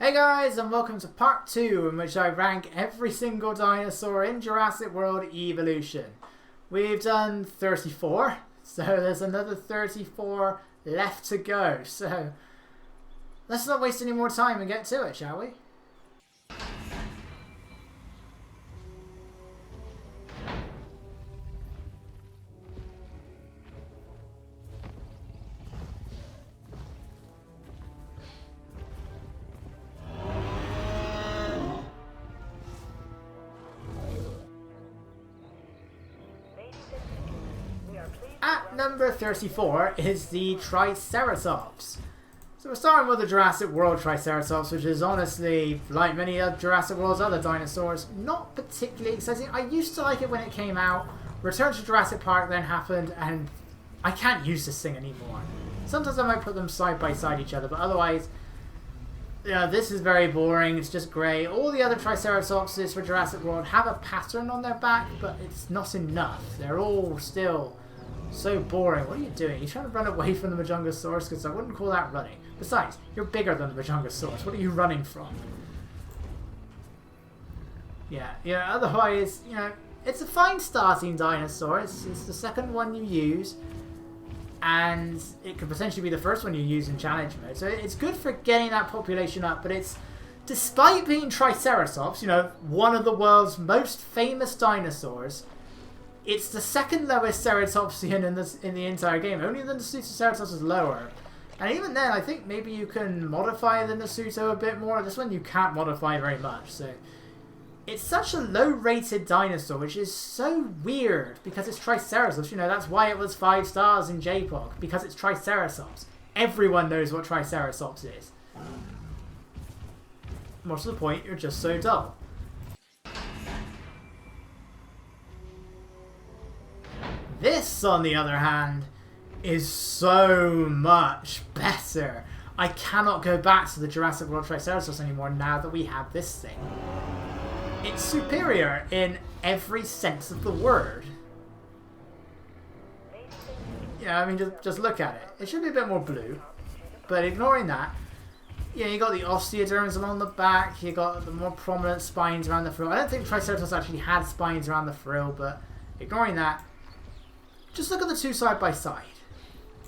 Hey guys, and welcome to part 2 in which I rank every single dinosaur in Jurassic World Evolution. We've done 34, so there's another 34 left to go. So let's not waste any more time and get to it, shall we? At number 34 is the Triceratops. So we're starting with the Jurassic World Triceratops, which is honestly, like many of Jurassic World's other dinosaurs, not particularly exciting. I used to like it when it came out. Return to Jurassic Park then happened, and I can't use this thing anymore. Sometimes I might put them side by side each other, but otherwise, yeah, this is very boring. It's just grey. All the other Triceratopses for Jurassic World have a pattern on their back, but it's not enough. They're all still so boring. What are you doing? You're trying to run away from the Momontusaurus? Because I wouldn't call that running. Besides, you're bigger than the Momontusaurus. What are you running from? Yeah, otherwise, it's a fine starting dinosaur. It's the second one you use. And it could potentially be the first one you use in challenge mode. So it's good for getting that population up. But it's, despite being Triceratops, one of the world's most famous dinosaurs, it's the second lowest ceratopsian in the entire game. Only the Ceratosaurus is lower. And even then, I think maybe you can modify the Nasuto a bit more. This one you can't modify very much. So it's such a low-rated dinosaur, which is so weird because it's Triceratops. That's why it was 5 stars in JPOG, because it's Triceratops. Everyone knows what Triceratops is. More to the point, you're just so dull. This, on the other hand, is so much better. I cannot go back to the Jurassic World Triceratops anymore now that we have this thing. It's superior in every sense of the word. Just look at it. It should be a bit more blue, but ignoring that, you got the osteoderms along the back, you got the more prominent spines around the frill. I don't think Triceratops actually had spines around the frill, but ignoring that, just look at the two side by side.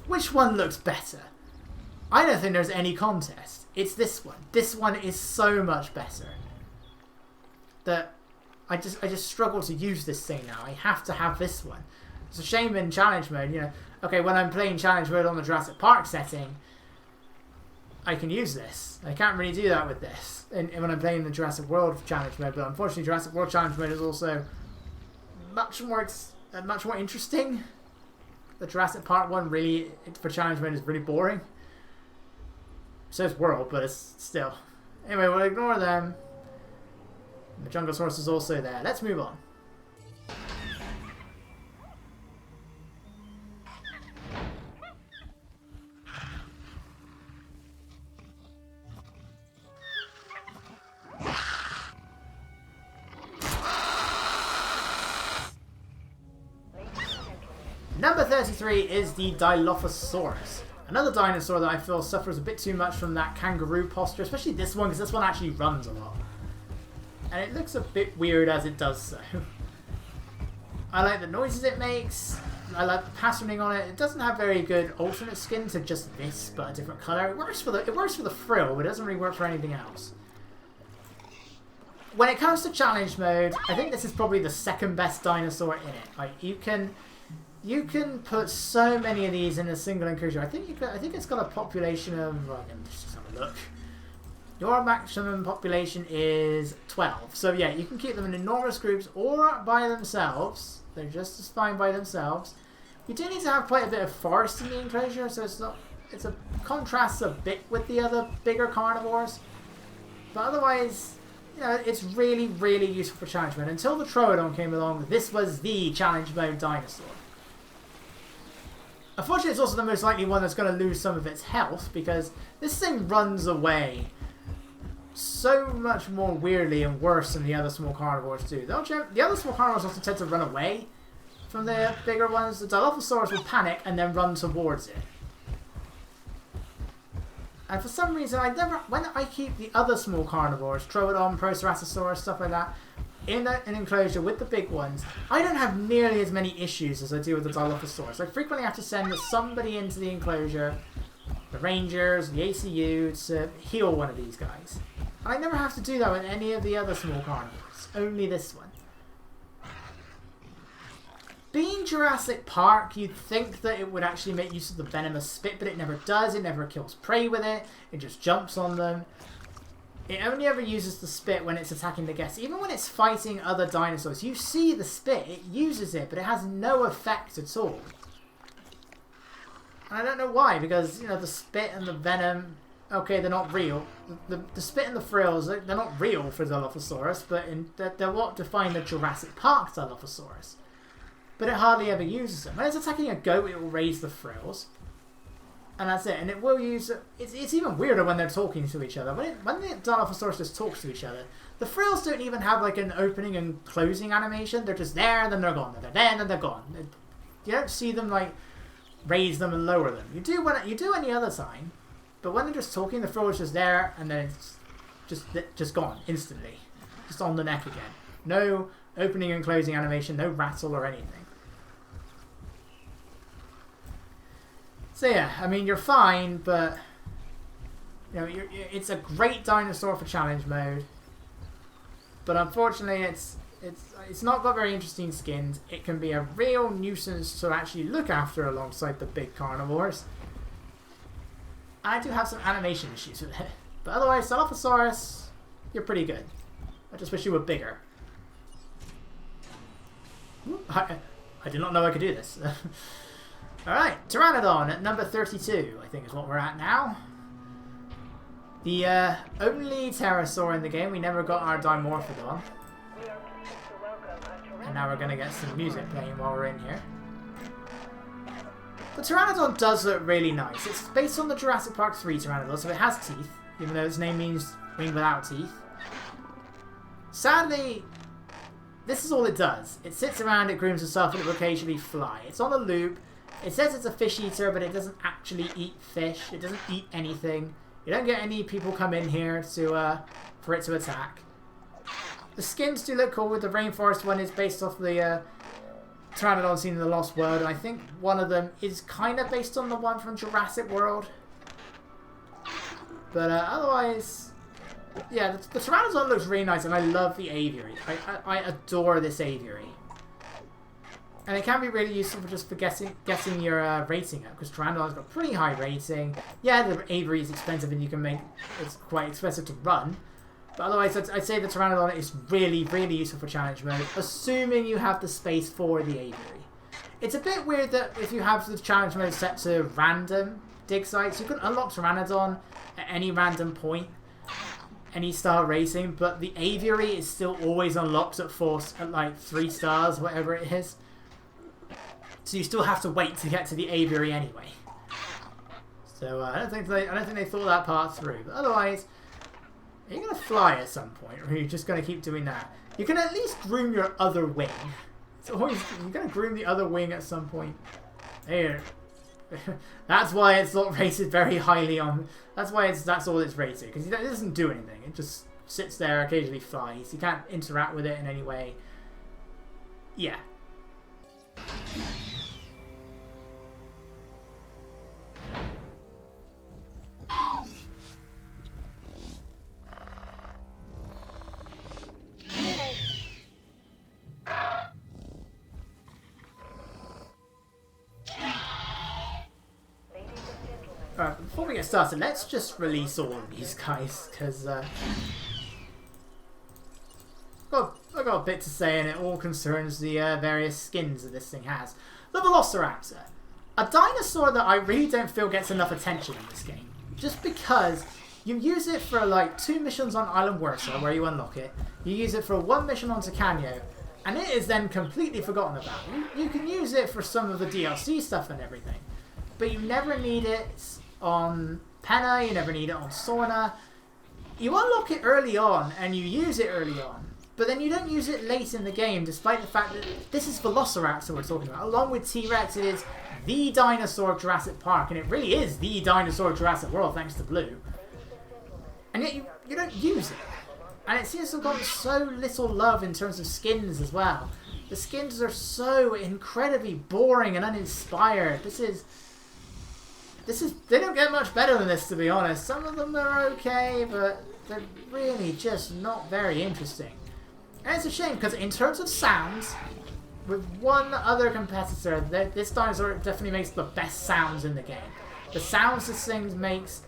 Which one looks better? I don't think there's any contest. It's this one. This one is so much better that I just struggle to use this thing now. I have to have this one. It's a shame in challenge mode, Okay, when I'm playing challenge mode on the Jurassic Park setting, I can use this. I can't really do that with this. And when I'm playing the Jurassic World challenge mode, but unfortunately Jurassic World challenge mode is also much more interesting. The Jurassic Park one really, for challenge mode, is really boring. So is World, but it's still. Anyway, we'll ignore them. The Momontusaurus is also there. Let's move on. Number 33 is the Dilophosaurus. Another dinosaur that I feel suffers a bit too much from that kangaroo posture, especially this one, because this one actually runs a lot. And it looks a bit weird as it does so. I like the noises it makes. I like the patterning on it. It doesn't have very good alternate skin to just this, but a different colour. It works for the frill, but it doesn't really work for anything else. When it comes to challenge mode, I think this is probably the second best dinosaur in it. Like you can put so many of these in a single enclosure. I think it's got a population of. Just have a look. Your maximum population is 12. So yeah, you can keep them in enormous groups or by themselves. They're just as fine by themselves. You do need to have quite a bit of forest in the enclosure, so it's a contrasts a bit with the other bigger carnivores. But otherwise, it's really, really useful for challenge mode. Until the Troadon came along, this was the challenge mode dinosaur. Unfortunately, it's also the most likely one that's going to lose some of its health, because this thing runs away so much more weirdly and worse than the other small carnivores do. The other small carnivores also tend to run away from the bigger ones. The Dilophosaurus will panic and then run towards it. And for some reason, when I keep the other small carnivores, Troadon, Ceratosaurus, stuff like that, in an enclosure with the big ones, I don't have nearly as many issues as I do with the Dilophosaurus. I frequently have to send somebody into the enclosure, the Rangers, the ACU, to heal one of these guys. And I never have to do that with any of the other small carnivores, only this one. Being Jurassic Park, you'd think that it would actually make use of the venomous spit, but it never does. It never kills prey with it. It just jumps on them. It only ever uses the spit when it's attacking the guests. Even when it's fighting other dinosaurs, you see the spit. It uses it, but it has no effect at all. And I don't know why, because, you know, the spit and the venom, okay, they're not real. The spit and the frills, they're not real for Dilophosaurus, but they're what define the Jurassic Park Dilophosaurus. But it hardly ever uses them. When it's attacking a goat, it will raise the frills. And that's it. And it will use... It's even weirder when they're talking to each other. When the Dilophosaurus just talks to each other, the frills don't even have like an opening and closing animation. They're just there, and then they're gone. They're there, and then they're gone. You don't see them like raise them and lower them. You do any other time. But when they're just talking, the frill is just there, and then it's just gone instantly. Just on the neck again. No opening and closing animation, no rattle or anything. So yeah, I mean, you're fine, but you know, it's a great dinosaur for challenge mode. But unfortunately, it's not got very interesting skins. It can be a real nuisance to actually look after alongside the big carnivores. I do have some animation issues with it, but otherwise, Dilophosaurus, you're pretty good. I just wish you were bigger. I did not know I could do this. Alright, Pteranodon at number 32, I think is what we're at now. The only pterosaur in the game. We never got our Dimorphodon. And now we're going to get some music playing while we're in here. The Pteranodon does look really nice. It's based on the Jurassic Park 3 Pteranodon, so it has teeth, even though its name means wing without teeth. Sadly, this is all it does. It sits around, it grooms itself, and it will occasionally fly. It's on a loop. It says it's a fish eater, but it doesn't actually eat fish. It doesn't eat anything. You don't get any people come in here to for it to attack. The skins do look cool. With the Rainforest one is based off the Pteranodon seen in the Lost World. And I think one of them is kind of based on the one from Jurassic World. But otherwise, yeah, the Pteranodon looks really nice, and I love the aviary. I adore this aviary. And it can be really useful for getting your rating up, because Pteranodon's got a pretty high rating. Yeah, the aviary is expensive, and it's quite expensive to run. But otherwise, I'd say the Pteranodon is really, really useful for challenge mode, assuming you have the space for the aviary. It's a bit weird that if you have the challenge mode set to random dig sites, you can unlock Pteranodon at any random point, any star rating, but the aviary is still always unlocked at like 3 stars, whatever it is. So you still have to wait to get to the aviary anyway. So I don't think they thought that part through. But otherwise, you're gonna fly at some point, or you're just gonna keep doing that. You can at least groom your other wing. It's always you're gonna groom the other wing at some point. There. That's why it's not rated very highly on. That's why that's all it's rated, because it doesn't do anything. It just sits there, occasionally flies. You can't interact with it in any way. Yeah. Alright, before we get started, let's just release all of these guys, because I've got a bit to say, and it all concerns the various skins that this thing has. The Velociraptor. A dinosaur that I really don't feel gets enough attention in this game. Just because you use it for like 2 missions on Island Wursa, where you unlock it. You use it for 1 mission on Tacanio, and it is then completely forgotten about. You can use it for some of the DLC stuff and everything, but you never need it on Penna, you never need it on Sorna. You unlock it early on, and you use it early on, But then you don't use it late in the game, despite the fact that this is Velociraptor we're talking about. Along with T-Rex, it is the dinosaur of Jurassic Park, and it really is the dinosaur of Jurassic World, thanks to Blue. And yet you don't use it. And it seems to have gotten so little love in terms of skins as well. The skins are so incredibly boring and uninspired. They don't get much better than this, to be honest. Some of them are okay, but they're really just not very interesting. And it's a shame, because in terms of sounds, with one other competitor, this dinosaur definitely makes the best sounds in the game. The sounds this thing makes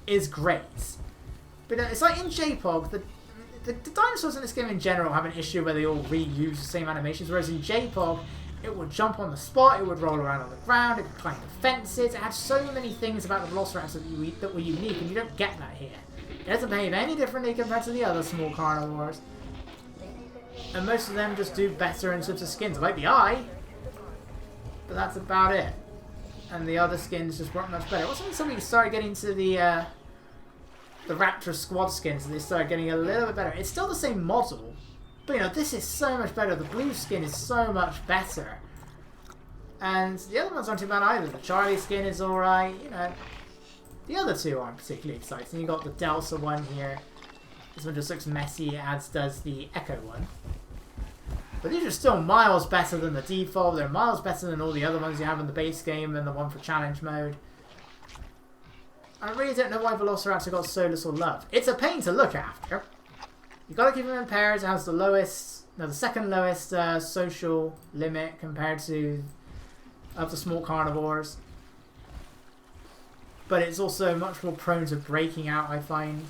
is great. But it's like in JPOG, the dinosaurs in this game in general have an issue where they all reuse the same animations, whereas in JPOG, it would jump on the spot, it would roll around on the ground, it could climb the fences. It had so many things about the Velociraptor that were unique, and you don't get that here. It doesn't behave any differently compared to the other small carnivores. And most of them just do better in terms of skins, like the eye. But that's about it. And the other skins just weren't much better. It wasn't until we started getting to the Raptor squad skins that they started getting a little bit better. It's still the same model, but you know, this is so much better. The blue skin is so much better. And the other ones aren't too bad either. The Charlie skin is alright, you know. The other two aren't particularly exciting. You got the Delta one here. This one just looks messy, as does the Echo one. But these are still miles better than the default. They're miles better than all the other ones you have in the base game and the one for challenge mode. I really don't know why Velociraptor got so little love. It's a pain to look after. You've got to keep them in pairs. It has the second lowest social limit compared to of the small carnivores. But it's also much more prone to breaking out, I find.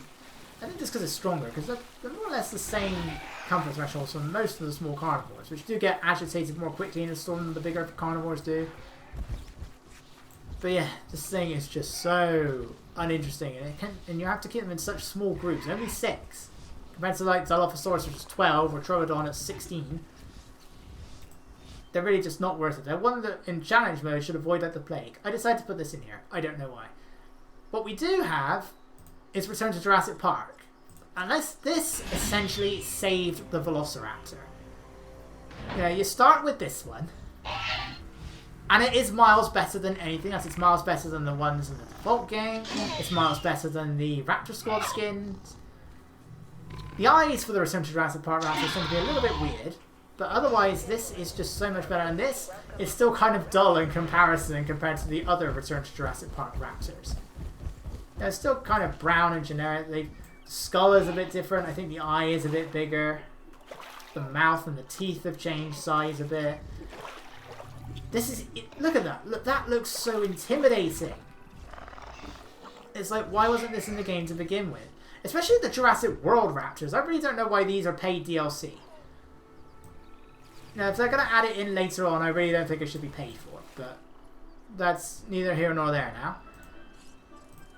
I think just because it's stronger, because they're more or less the same comfort thresholds for most of the small carnivores, which do get agitated more quickly in a storm than the bigger carnivores do. But yeah, this thing is just so uninteresting, and you have to keep them in such small groups, only 6. Compared to like Dilophosaurus, which is 12, or Troadon at 16. They're really just not worth it. They're one that in challenge mode should avoid like the plague. I decided to put this in here. I don't know why. What we do have is Return to Jurassic Park. And this essentially saved the Velociraptor. You know, you start with this one. And it is miles better than anything else. It's miles better than the ones in the default game. It's miles better than the Raptor Squad skins. The eyes for the Return to Jurassic Park Raptors seem to be a little bit weird. But otherwise, this is just so much better. And this is still kind of dull in comparison compared to the other Return to Jurassic Park Raptors. Now, it's still kind of brown and generic. The skull is a bit different. I think the eye is a bit bigger. The mouth and the teeth have changed size a bit. Look at that. Look, that looks so intimidating. It's like, why wasn't this in the game to begin with? Especially the Jurassic World Raptors. I really don't know why these are paid DLC. Now, if they're going to add it in later on, I really don't think it should be paid for. But that's neither here nor there now.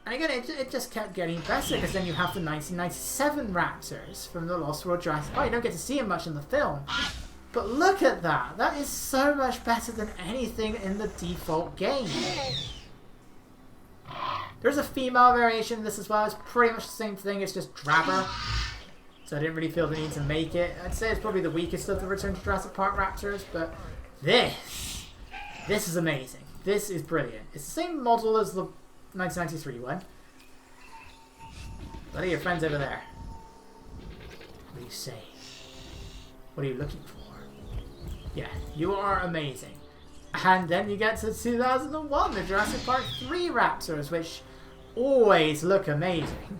And again, it just kept getting better, because then you have the 1997 Raptors from the Lost World Jurassic Park. You don't get to see them much in the film. But look at that. That is so much better than anything in the default game. There's a female variation of this as well. It's pretty much the same thing. It's just drabber. So I didn't really feel the need to make it. I'd say it's probably the weakest of the Return to Jurassic Park Raptors. But this is amazing. This is brilliant. It's the same model as the 1993 one. What are your friends over there? What do you say? What are you looking for? Yeah, you are amazing. And then you get to 2001, the Jurassic Park 3 Raptors, which always look amazing.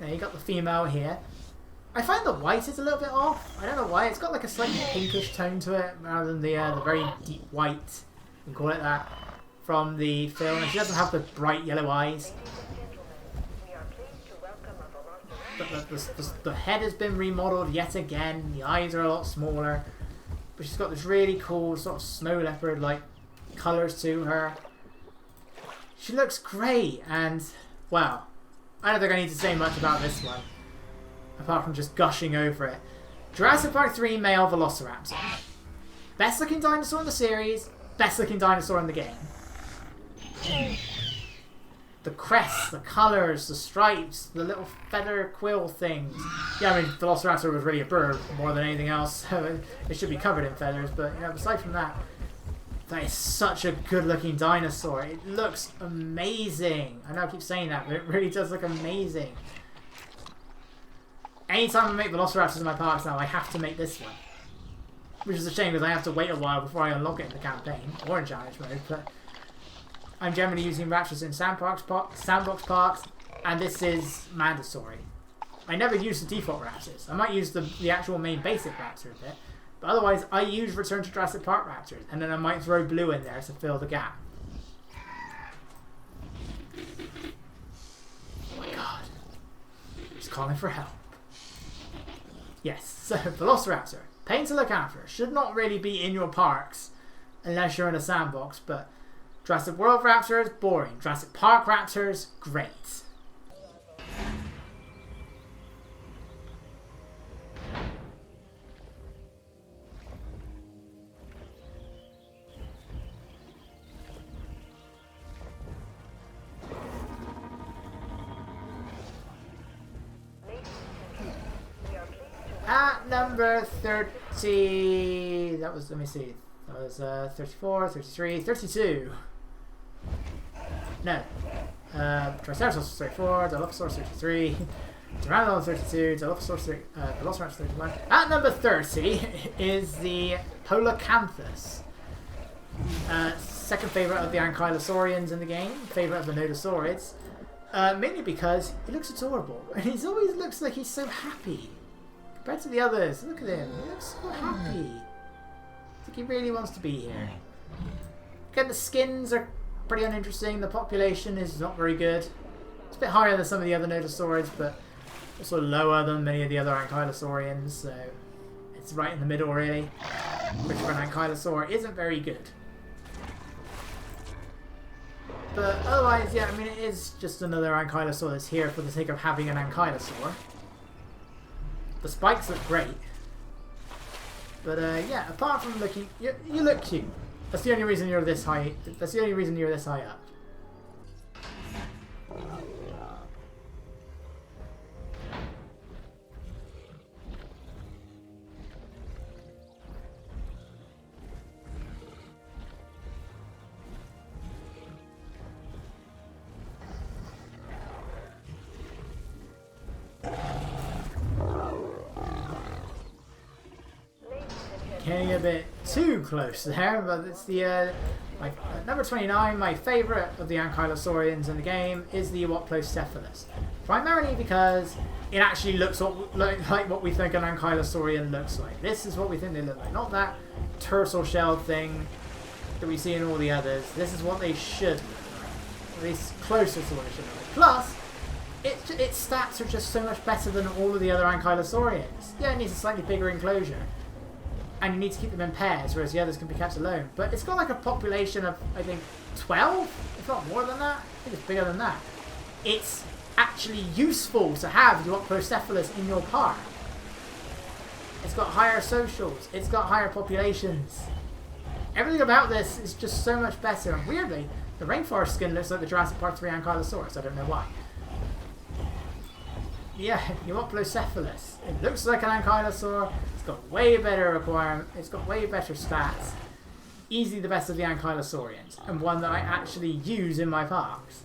Now you got the female here. I find the white is a little bit off. I don't know why. It's got like a slightly pinkish tone to it, rather than the very deep white, you can call it that, from the film. And she doesn't have the bright yellow eyes. But the head has been remodeled yet again. The eyes are a lot smaller. But she's got this really cool sort of snow leopard-like colours to her. She looks great, and, well, I don't think I need to say much about this one, apart from just gushing over it. Jurassic Park 3 male Velociraptor. Best looking dinosaur in the series, best looking dinosaur in the game. the crests, the colours, the stripes, the little feather quill things. Yeah, I mean, Velociraptor was really a bird more than anything else. So it should be covered in feathers, but you know, aside from that, that is such a good looking dinosaur. It looks amazing. I know I keep saying that, but it really does look amazing. Anytime I make Velociraptors in my parks now, I have to make this one. Which is a shame because I have to wait a while before I unlock it in the campaign or in challenge mode, but I'm generally using Raptors in sandbox parks, and this is mandatory. I never use the default Raptors. I might use the actual main basic Raptor a bit, but otherwise I use Return to Jurassic Park Raptors, and then I might throw blue in there to fill the gap. Oh my god. He's calling for help. Yes, so Velociraptor. Pain to look after. Should not really be in your parks unless you're in a sandbox, but Jurassic World Raptors, boring. Jurassic Park Raptors, great. At number 30, that was, let me see, that was 34, 33, 32. No. Triceratops was 34, Dilophosaurus 33, Pteranodon 32, Dilophosaurus Velociraptor 31. At number 30 is the Polar Canthus. Second favourite of the Ankylosaurians in the game, favourite of the Nodosaurids. Mainly because he looks adorable, and he always looks like he's so happy. Compared to the others, look at him, he looks so happy. I think he really wants to be here. Again, the skins are pretty uninteresting, the population is not very good. It's a bit higher than some of the other Nodosaurids, but also lower than many of the other Ankylosaurians, so it's right in the middle really, which for an Ankylosaur isn't very good. But otherwise, yeah, I mean, it is just another Ankylosaur that's here for the sake of having an Ankylosaur. The spikes look great. But yeah, apart from looking, you look cute. That's the only reason you're this high. That's the only reason you're this high up. Getting a bit too close there, but it's the number 29. My favourite of the Ankylosaurians in the game is the Raptorocephalus, primarily because it actually looks like what we think an Ankylosaurian looks like. This is what we think they look like, not that turtle shell thing that we see in all the others. This is what they should look like, at least closer to what it should look like. Plus, its stats are just so much better than all of the other Ankylosaurians. Yeah, it needs a slightly bigger enclosure, and you need to keep them in pairs, whereas the others can be kept alone. But it's got like a population of, I think, 12, if not more than that. I think it's bigger than that. It's actually useful to have the Raptorocephalus in your park. It's got higher socials. It's got higher populations. Everything about this is just so much better. And weirdly, the Rainforest skin looks like the Jurassic Park 3 Ankylosaurus. I don't know why. Yeah, Raptorocephalus. It looks like an Ankylosaur. It's got way better requirements. It's got way better stats. Easily the best of the Ankylosaurians, and one that I actually use in my parks.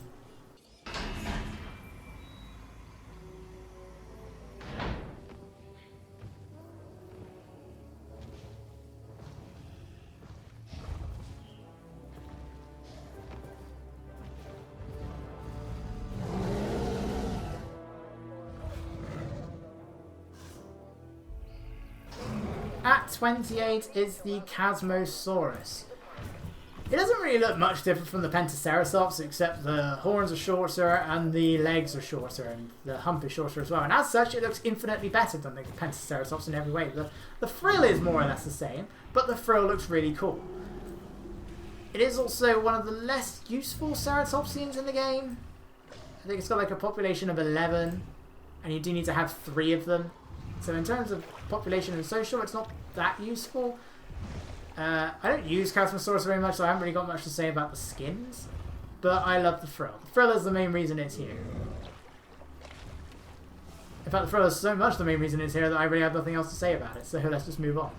At 28 is the Chasmosaurus. It doesn't really look much different from the Pentaceratops, except the horns are shorter and the legs are shorter and the hump is shorter as well. And as such, it looks infinitely better than the Pentaceratops in every way. The frill is more or less the same, but the frill looks really cool. It is also one of the less useful Ceratopsians in the game. I think it's got like a population of 11, and you do need to have 3 of them. So in terms of population and social, it's not that useful. I don't use Chasmosaurus very much, so I haven't really got much to say about the skins. but I love the frill. The frill is the main reason it's here. In fact, the frill is so much the main reason it's here that I really have nothing else to say about it, so let's just move on.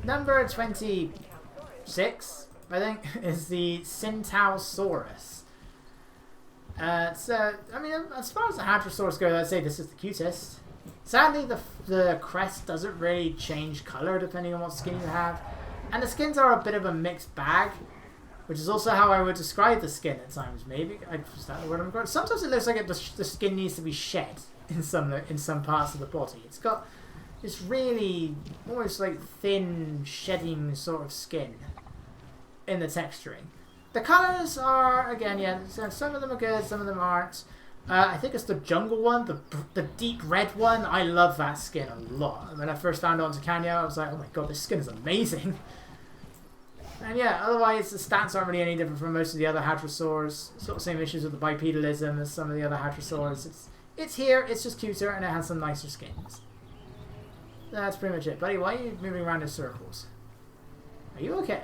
Number 26, I think, is the Syntausaurus. So, I mean, as far as the Hadrosaurs go, I'd say this is the cutest. Sadly, the crest doesn't really change colour depending on what skin you have. And the skins are a bit of a mixed bag, which is also how I would describe the skin at times, maybe. Is that the word I'm going? Sometimes it looks like the skin needs to be shed in some parts of the body. It's got this really almost like thin shedding sort of skin in the texturing. The colours are, again, yeah, some of them are good, some of them aren't. I think it's the jungle one, the deep red one. I love that skin a lot. When I first found it on Canyo, I was like, oh my god, this skin is amazing. And yeah, otherwise the stats aren't really any different from most of the other Hadrosaurs. Sort of same issues with the bipedalism as some of the other Hadrosaurs. It's here, it's just cuter, and it has some nicer skins. That's pretty much it. Buddy, why are you moving around in circles? Are you okay?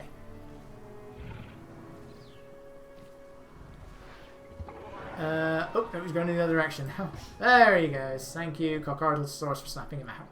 Oh, no, he's going in the other direction. There he goes. Thank you, Carnotaurus, for snapping him out.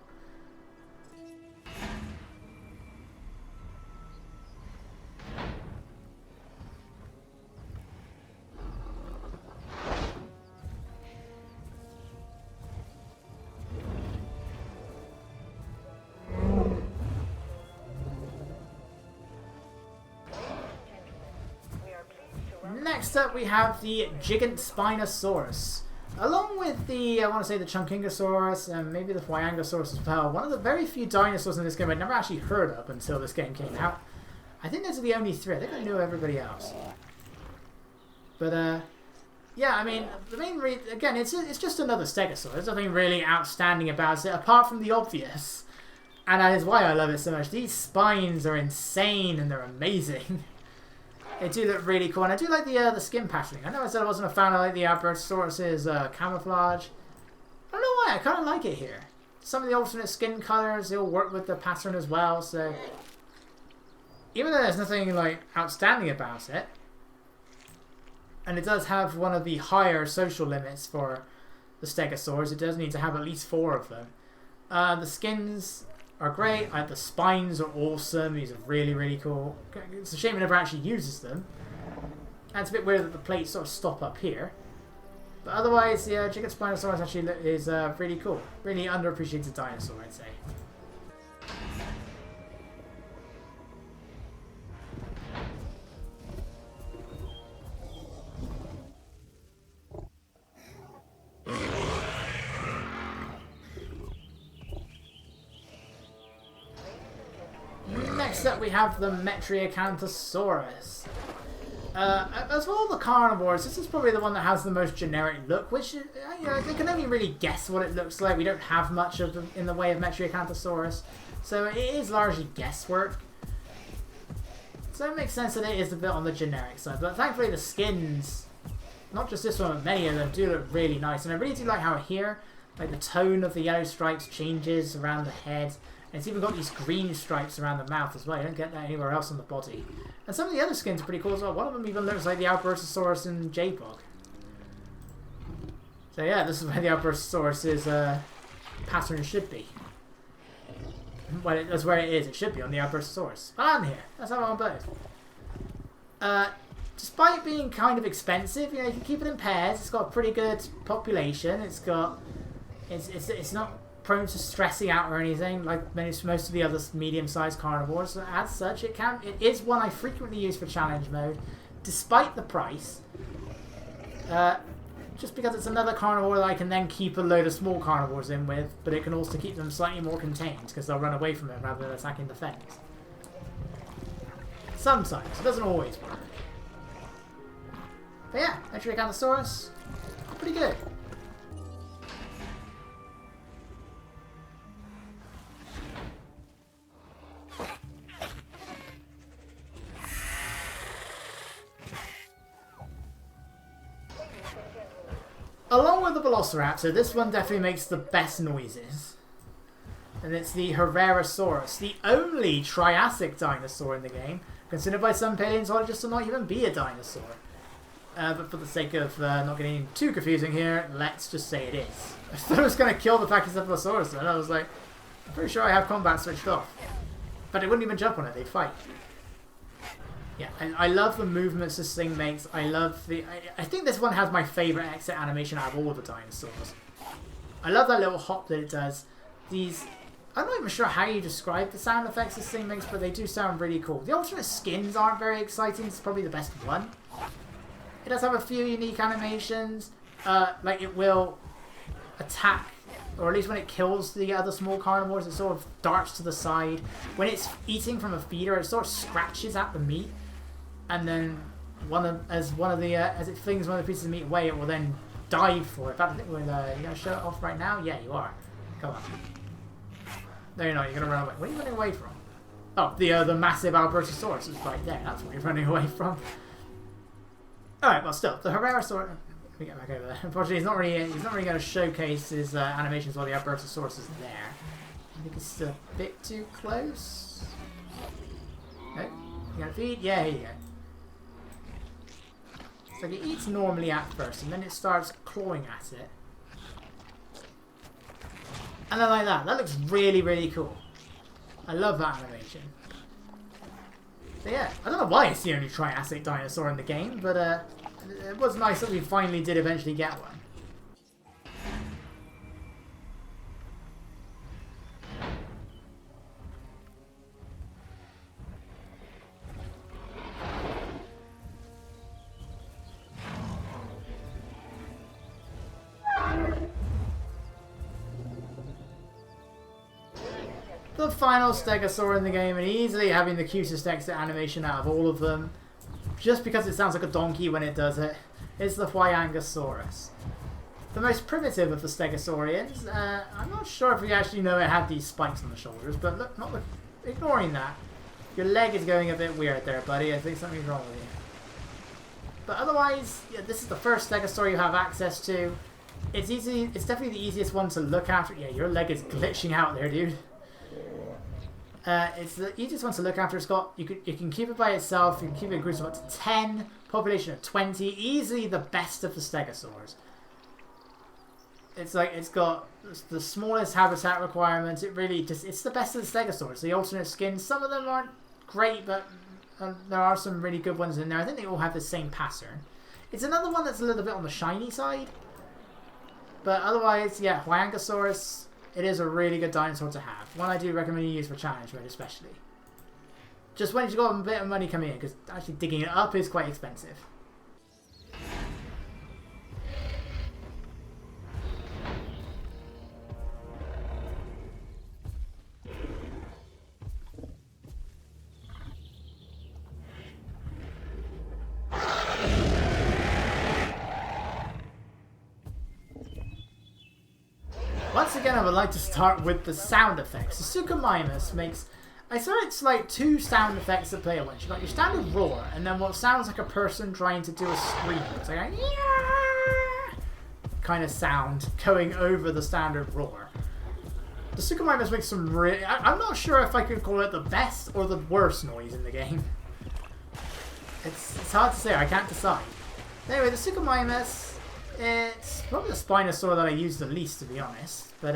Next up, we have the Jigging Spinosaurus. Along with the, I want to say the Chunkingosaurus and maybe the Huayangasaurus as well. One of the very few dinosaurs in this game I'd never actually heard of until this game came out. I think those are the only three. I think I knew everybody else. But, yeah, I mean, the main reason, again, it's just another Stegosaur. There's nothing really outstanding about it, apart from the obvious. And that is why I love it so much. These spines are insane and they're amazing. They do look really cool, and I do like the skin patterning. I know I said I wasn't a fan of like the Brachiosaurus' camouflage. I don't know why, I kind of like it here. Some of the alternate skin colors, they'll work with the pattern as well, so even though there's nothing like outstanding about it, and it does have one of the higher social limits for the Stegosaurs, it does need to have at least 4 of them. The skins are great. The spines are awesome. These are really, really cool. It's a shame it never actually uses them. And it's a bit weird that the plates sort of stop up here. But otherwise, yeah, Giga Spinosaurus actually is really cool. Really underappreciated dinosaur, I'd say. Next up, we have the Acrocanthosaurus. As for all the carnivores, this is probably the one that has the most generic look, which, you know, they can only really guess what it looks like. We don't have much of them in the way of Acrocanthosaurus, so it is largely guesswork. So it makes sense that it is a bit on the generic side, but thankfully the skins, not just this one, but many of them, do look really nice. And I really do like how here, like the tone of the yellow stripes changes around the head. And it's even got these green stripes around the mouth as well. You don't get that anywhere else on the body. And some of the other skins are pretty cool as well. One of them even looks like the Brachiosaurus and J-Bug. So yeah, this is where the Brachiosaurus' pattern should be. Well, that's where it is. It should be on the Brachiosaurus. But I'm here. Let's have it on both. Despite being kind of expensive, you know, you can keep it in pairs. It's got a pretty good population. It's not prone to stressing out or anything like most of the other medium-sized carnivores. So as such, it is one I frequently use for challenge mode, despite the price. Just because it's another carnivore that I can then keep a load of small carnivores in with, but it can also keep them slightly more contained because they'll run away from it rather than attacking the fence. Sometimes, it doesn't always work. But yeah, Acrocanthosaurus, pretty good. the Velociraptor, this one definitely makes the best noises. And it's the Hermalocephalae, the only Triassic dinosaur in the game, considered by some paleontologists to not even be a dinosaur. But for the sake of not getting too confusing here, let's just say it is. I thought I was going to kill the Brachiosaurus, and I was like, I'm pretty sure I have combat switched off. But it wouldn't even jump on it, they'd fight. Yeah, and I love the movements this thing makes. I love the... I think this one has my favourite exit animation out of all the dinosaurs. I love that little hop that it does. These... I'm not even sure how you describe the sound effects this thing makes, but they do sound really cool. The alternate skins aren't very exciting. It's probably the best one. It does have a few unique animations. Like it will attack, or at least when it kills the other small carnivores, it sort of darts to the side. When it's eating from a feeder, it sort of scratches at the meat, and then as it flings one of the pieces of meat away, it will then dive for it. In fact, I think we're you gonna show it off right now. Yeah, you are. Come on. No, you're not. You're gonna run away. What are you running away from? Oh, the massive Albertosaurus is right there. That's what you're running away from. Alright, well, still, the Hermalocephalae. Let me get back over there. Unfortunately, he's not really going to showcase his animations while the Albertosaurus is there. I think it's still a bit too close. Nope. You gonna feed? Yeah, here you go. So it eats normally at first, and then it starts clawing at it. And then like that. That looks really, really cool. I love that animation. So yeah, I don't know why it's the only Triassic dinosaur in the game, but it was nice that we finally did eventually get one. The final Stegosaur in the game, and easily having the cutest exit animation out of all of them, just because it sounds like a donkey when it does it, is the Huayangasaurus. The most primitive of the Stegosaurians. I'm not sure if we actually know it had these spikes on the shoulders, but look, ignoring that. Your leg is going a bit weird there, buddy. I think something's wrong with you. But otherwise, yeah, this is the first Stegosaur you have access to. It's easy. It's definitely the easiest one to look after. Yeah, your leg is glitching out there, dude. It's the easiest one to look after. It's got you can keep it by itself. You can keep it in groups of up to 10, population of 20. Easily the best of the Stegosaurs. It's like it's got the smallest habitat requirements. It really it's the best of the Stegosaurs. The alternate skins, some of them aren't great, but there are some really good ones in there. I think they all have the same pattern. It's another one that's a little bit on the shiny side, but otherwise, yeah, Huayangasaurus. It is a really good dinosaur to have. One I do recommend you use for challenge mode, especially. Just when you've got a bit of money coming in, because actually digging it up is quite expensive. Once again, I would like to start with the sound effects. The Suchomimus makes... I saw it's like two sound effects that play at once. You've got your standard roar, and then what sounds like a person trying to do a scream. It's like a yeah! Kind of sound going over the standard roar. The Suchomimus makes some really... I'm not sure if I could call it the best or the worst noise in the game. It's hard to say. I can't decide. Anyway, the Suchomimus... It's probably the Spinosaur that I use the least, to be honest. But,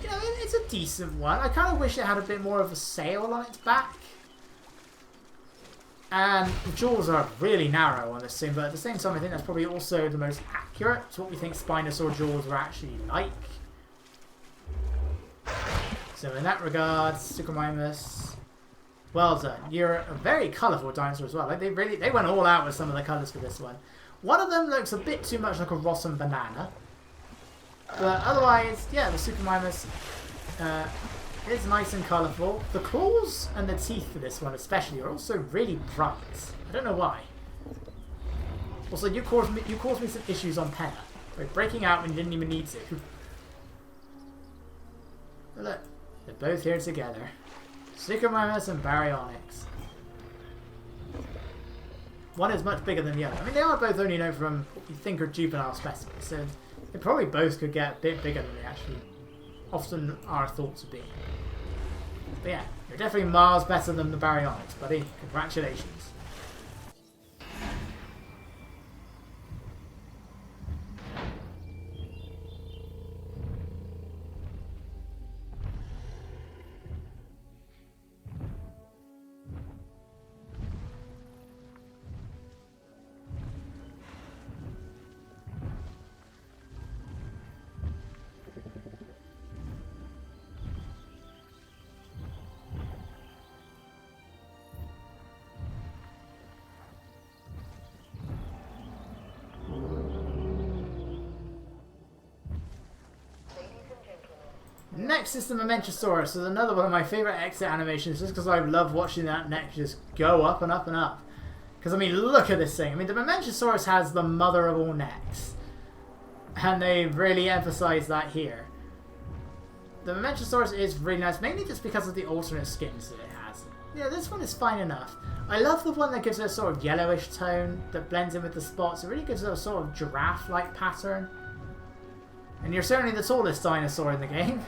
you know, it's a decent one. I kind of wish it had a bit more of a sail on its back. And the jaws are really narrow on this thing, but at the same time, I think that's probably also the most accurate to what we think Spinosaur jaws were actually like. So in that regard, Suchomimus, well done. You're a very colourful dinosaur as well. Like they went all out with some of the colours for this one. One of them looks a bit too much like a rotten banana. But otherwise, yeah, the Suchomimus is nice and colourful. The claws and the teeth for this one especially are also really bright. I don't know why. Also, you caused me some issues on Penna. Like breaking out when you didn't even need to. But look, they're both here together. Suchomimus and Baryonyx. One is much bigger than the other. I mean, they are both only known from what we think are juvenile specimens, so They probably both could get a bit bigger than they actually often are thought to be. But yeah, you're definitely miles better than the Baryonyx, buddy. Congratulations. Next is the Momentusaurus. So another one of my favourite exit animations, just because I love watching that neck just go up and up and up. Because, I mean, look at this thing. I mean, the Momentusaurus has the mother of all necks. And they really emphasise that here. The Momentusaurus is really nice, mainly just because of the alternate skins that it has. Yeah, this one is fine enough. I love the one that gives it a sort of yellowish tone that blends in with the spots. It really gives it a sort of giraffe-like pattern. And you're certainly the tallest dinosaur in the game.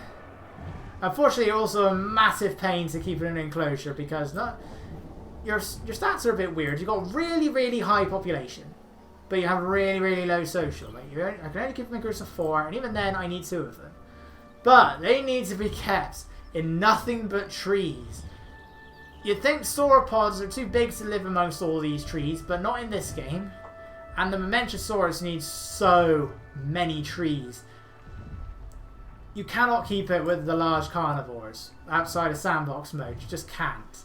Unfortunately, you're also a massive pain to keep in an enclosure because your stats are a bit weird. You've got really, really high population, but you have really, really low social. Like I can only keep them in groups of 4, and even then I need 2 of them. But they need to be kept in nothing but trees. You'd think sauropods are too big to live amongst all these trees, but not in this game. And the Momentusaurus needs so many trees. You cannot keep it with the large carnivores outside of sandbox mode. You just can't.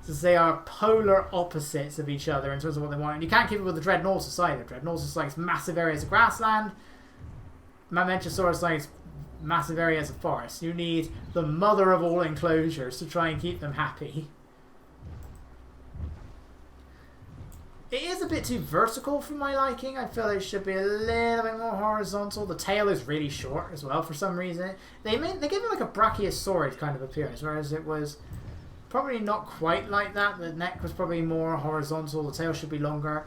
Because they are polar opposites of each other in terms of what they want. And you can't keep it with the Dreadnoughtus either. Dreadnoughtus likes massive areas of grassland. Momentusaurus likes massive areas of forest. You need the mother of all enclosures to try and keep them happy. It is a bit too vertical for my liking. I feel it should be a little bit more horizontal. The tail is really short as well for some reason. They gave it like a Brachiosaurus kind of appearance, whereas it was probably not quite like that. The neck was probably more horizontal. The tail should be longer.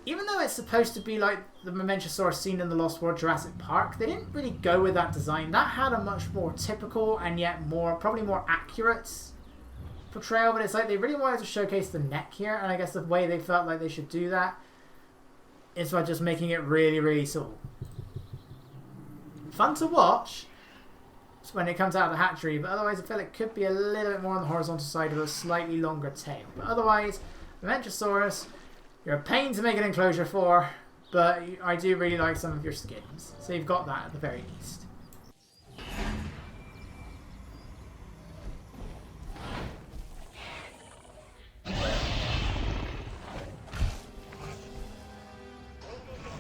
Even though it's supposed to be like the Momentusaurus seen in the Lost World Jurassic Park, they didn't really go with that design. That had a much more typical and yet probably more accurate portrayal, but it's like they really wanted to showcase the neck here, and I guess the way they felt like they should do that is by just making it really, really sort of fun to watch when it comes out of the hatchery, but otherwise I feel it could be a little bit more on the horizontal side with a slightly longer tail. But otherwise, Momentusaurus, you're a pain to make an enclosure for, but I do really like some of your skins, so you've got that at the very least.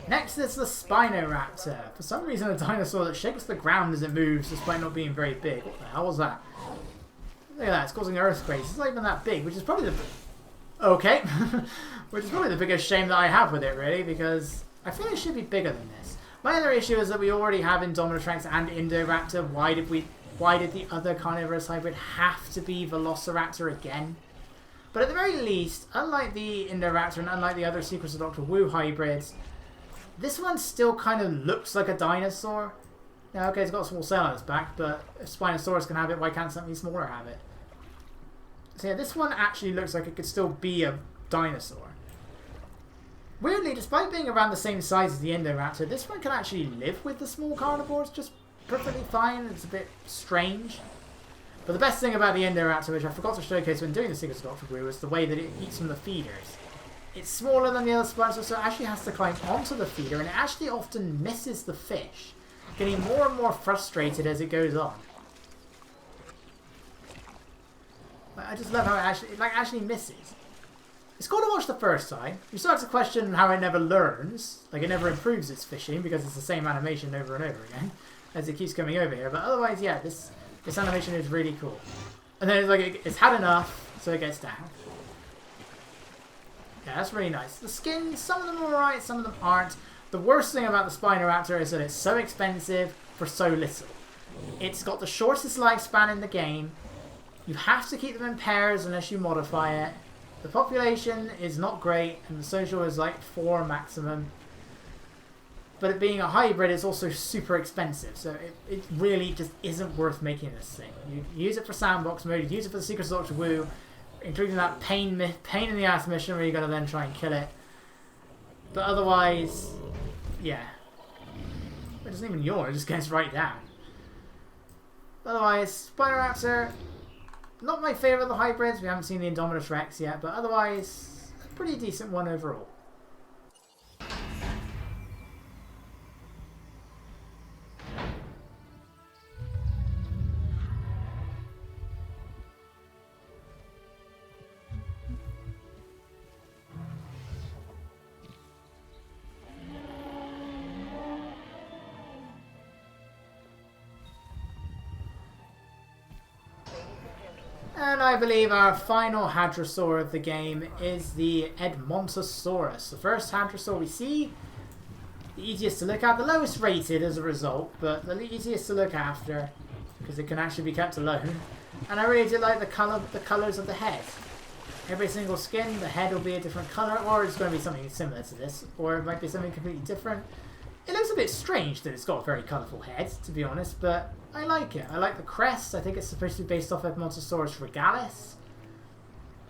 Next is the Spinoraptor. For some reason, a dinosaur that shakes the ground as it moves despite not being very big. What the hell was that? Look at that, it's causing earthquakes. It's not even that big, which is probably the... Okay. Which is probably the biggest shame that I have with it, really, because I feel it should be bigger than this. My other issue is that we already have Indominus Rex and Indoraptor. Why did the other carnivorous hybrid have to be Velociraptor again? But at the very least, unlike the Indoraptor and unlike the other Secrets of Dr. Wu hybrids, this one still kind of looks like a dinosaur. Now, okay, it's got a small cell on its back, but if Spinosaurus can have it, why can't something smaller have it? So yeah, this one actually looks like it could still be a dinosaur. Weirdly, despite being around the same size as the Indoraptor, this one can actually live with the small carnivores just perfectly fine. It's a bit strange. But the best thing about the Indoraptor, which I forgot to showcase when doing the Secrets of Dr. Wu, is the way that it eats from the feeders. It's smaller than the other Spinosaurus, so it actually has to climb onto the feeder, and it actually often misses the fish, getting more and more frustrated as it goes on. I just love how it actually misses. It's cool to watch the first time. You start to question how it never learns, like it never improves its fishing because it's the same animation over and over again as it keeps coming over here. But otherwise, yeah, this animation is really cool. And then it's like it's had enough, so it gets down. Yeah, that's really nice. The skins, some of them are alright, some of them aren't. The worst thing about the Spinoraptor is that it's so expensive for so little. It's got the shortest lifespan in the game. You have to keep them in pairs unless you modify it. The population is not great, and the social is like 4 maximum. but it being a hybrid is also super expensive, so it really just isn't worth making this thing. You use it for sandbox mode, you use it for the Secret Doctor Woo, including that pain in the ass mission where you gotta then try and kill it. But otherwise, yeah. It doesn't even yawn, it just goes right down. Otherwise, Spinosaurus, not my favourite of the hybrids. We haven't seen the Indominus Rex yet, but otherwise, pretty decent one overall. And I believe our final Hadrosaur of the game is the Momentusaurus. The first Hadrosaur we see, the easiest to look at, the lowest rated as a result, but the easiest to look after because it can actually be kept alone. And I really do like the colours of the head. Every single skin, the head will be a different colour, or it's going to be something similar to this, or it might be something completely different. It looks a bit strange that it's got a very colourful head, to be honest, but I like it. I like the crest. I think it's supposed to be based off of Momentusaurus regalis.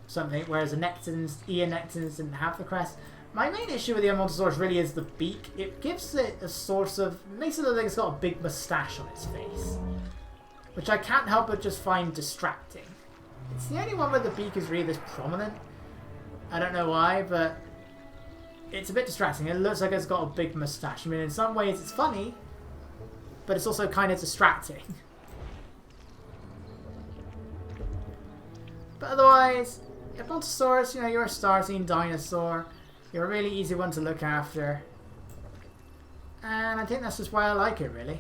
Something, whereas the Nectins, Eonectins didn't have the crest. My main issue with the Momentusaurus really is the beak. It gives it a sort of, makes it look like it's got a big moustache on its face, which I can't help but just find distracting. It's the only one where the beak is really this prominent. I don't know why, but it's a bit distracting. It looks like it's got a big moustache. I mean, in some ways it's funny, but it's also kind of distracting. But otherwise, Raptors, you know, you're a starting dinosaur. You're a really easy one to look after. And I think that's just why I like it, really.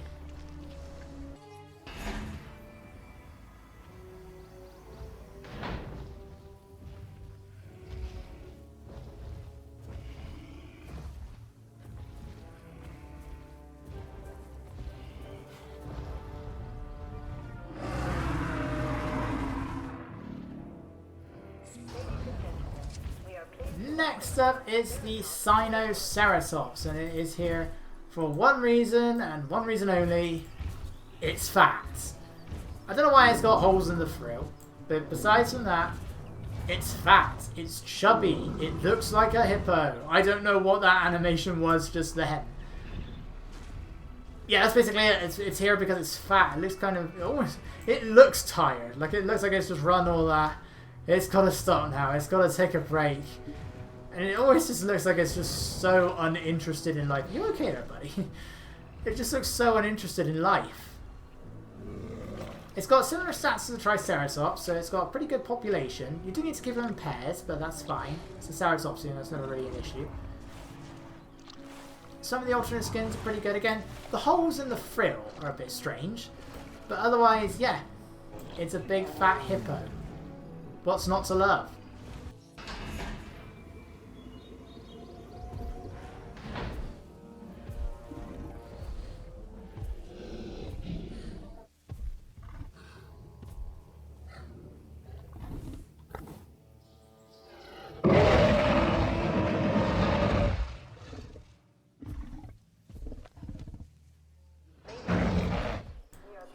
Next up is the Syntausaurus, and it is here for one reason and one reason only. It's fat. I don't know why it's got holes in the frill, but besides from that, it's fat. It's chubby. It looks like a hippo. I don't know what that animation was just then. Yeah, that's basically it. It's here because it's fat. It looks kind of it looks tired. Like it looks like it's just run all that. It's got to stop now. It's got to take a break. And it always just looks like it's just so uninterested in life. You okay there, buddy? It just looks so uninterested in life. It's got similar stats to the Triceratops, so it's got a pretty good population. You do need to keep them in pairs, but that's fine. It's a Ceratops, that's never really an issue. Some of the alternate skins are pretty good. Again, the holes in the frill are a bit strange. But otherwise, yeah. It's a big fat hippo. What's not to love?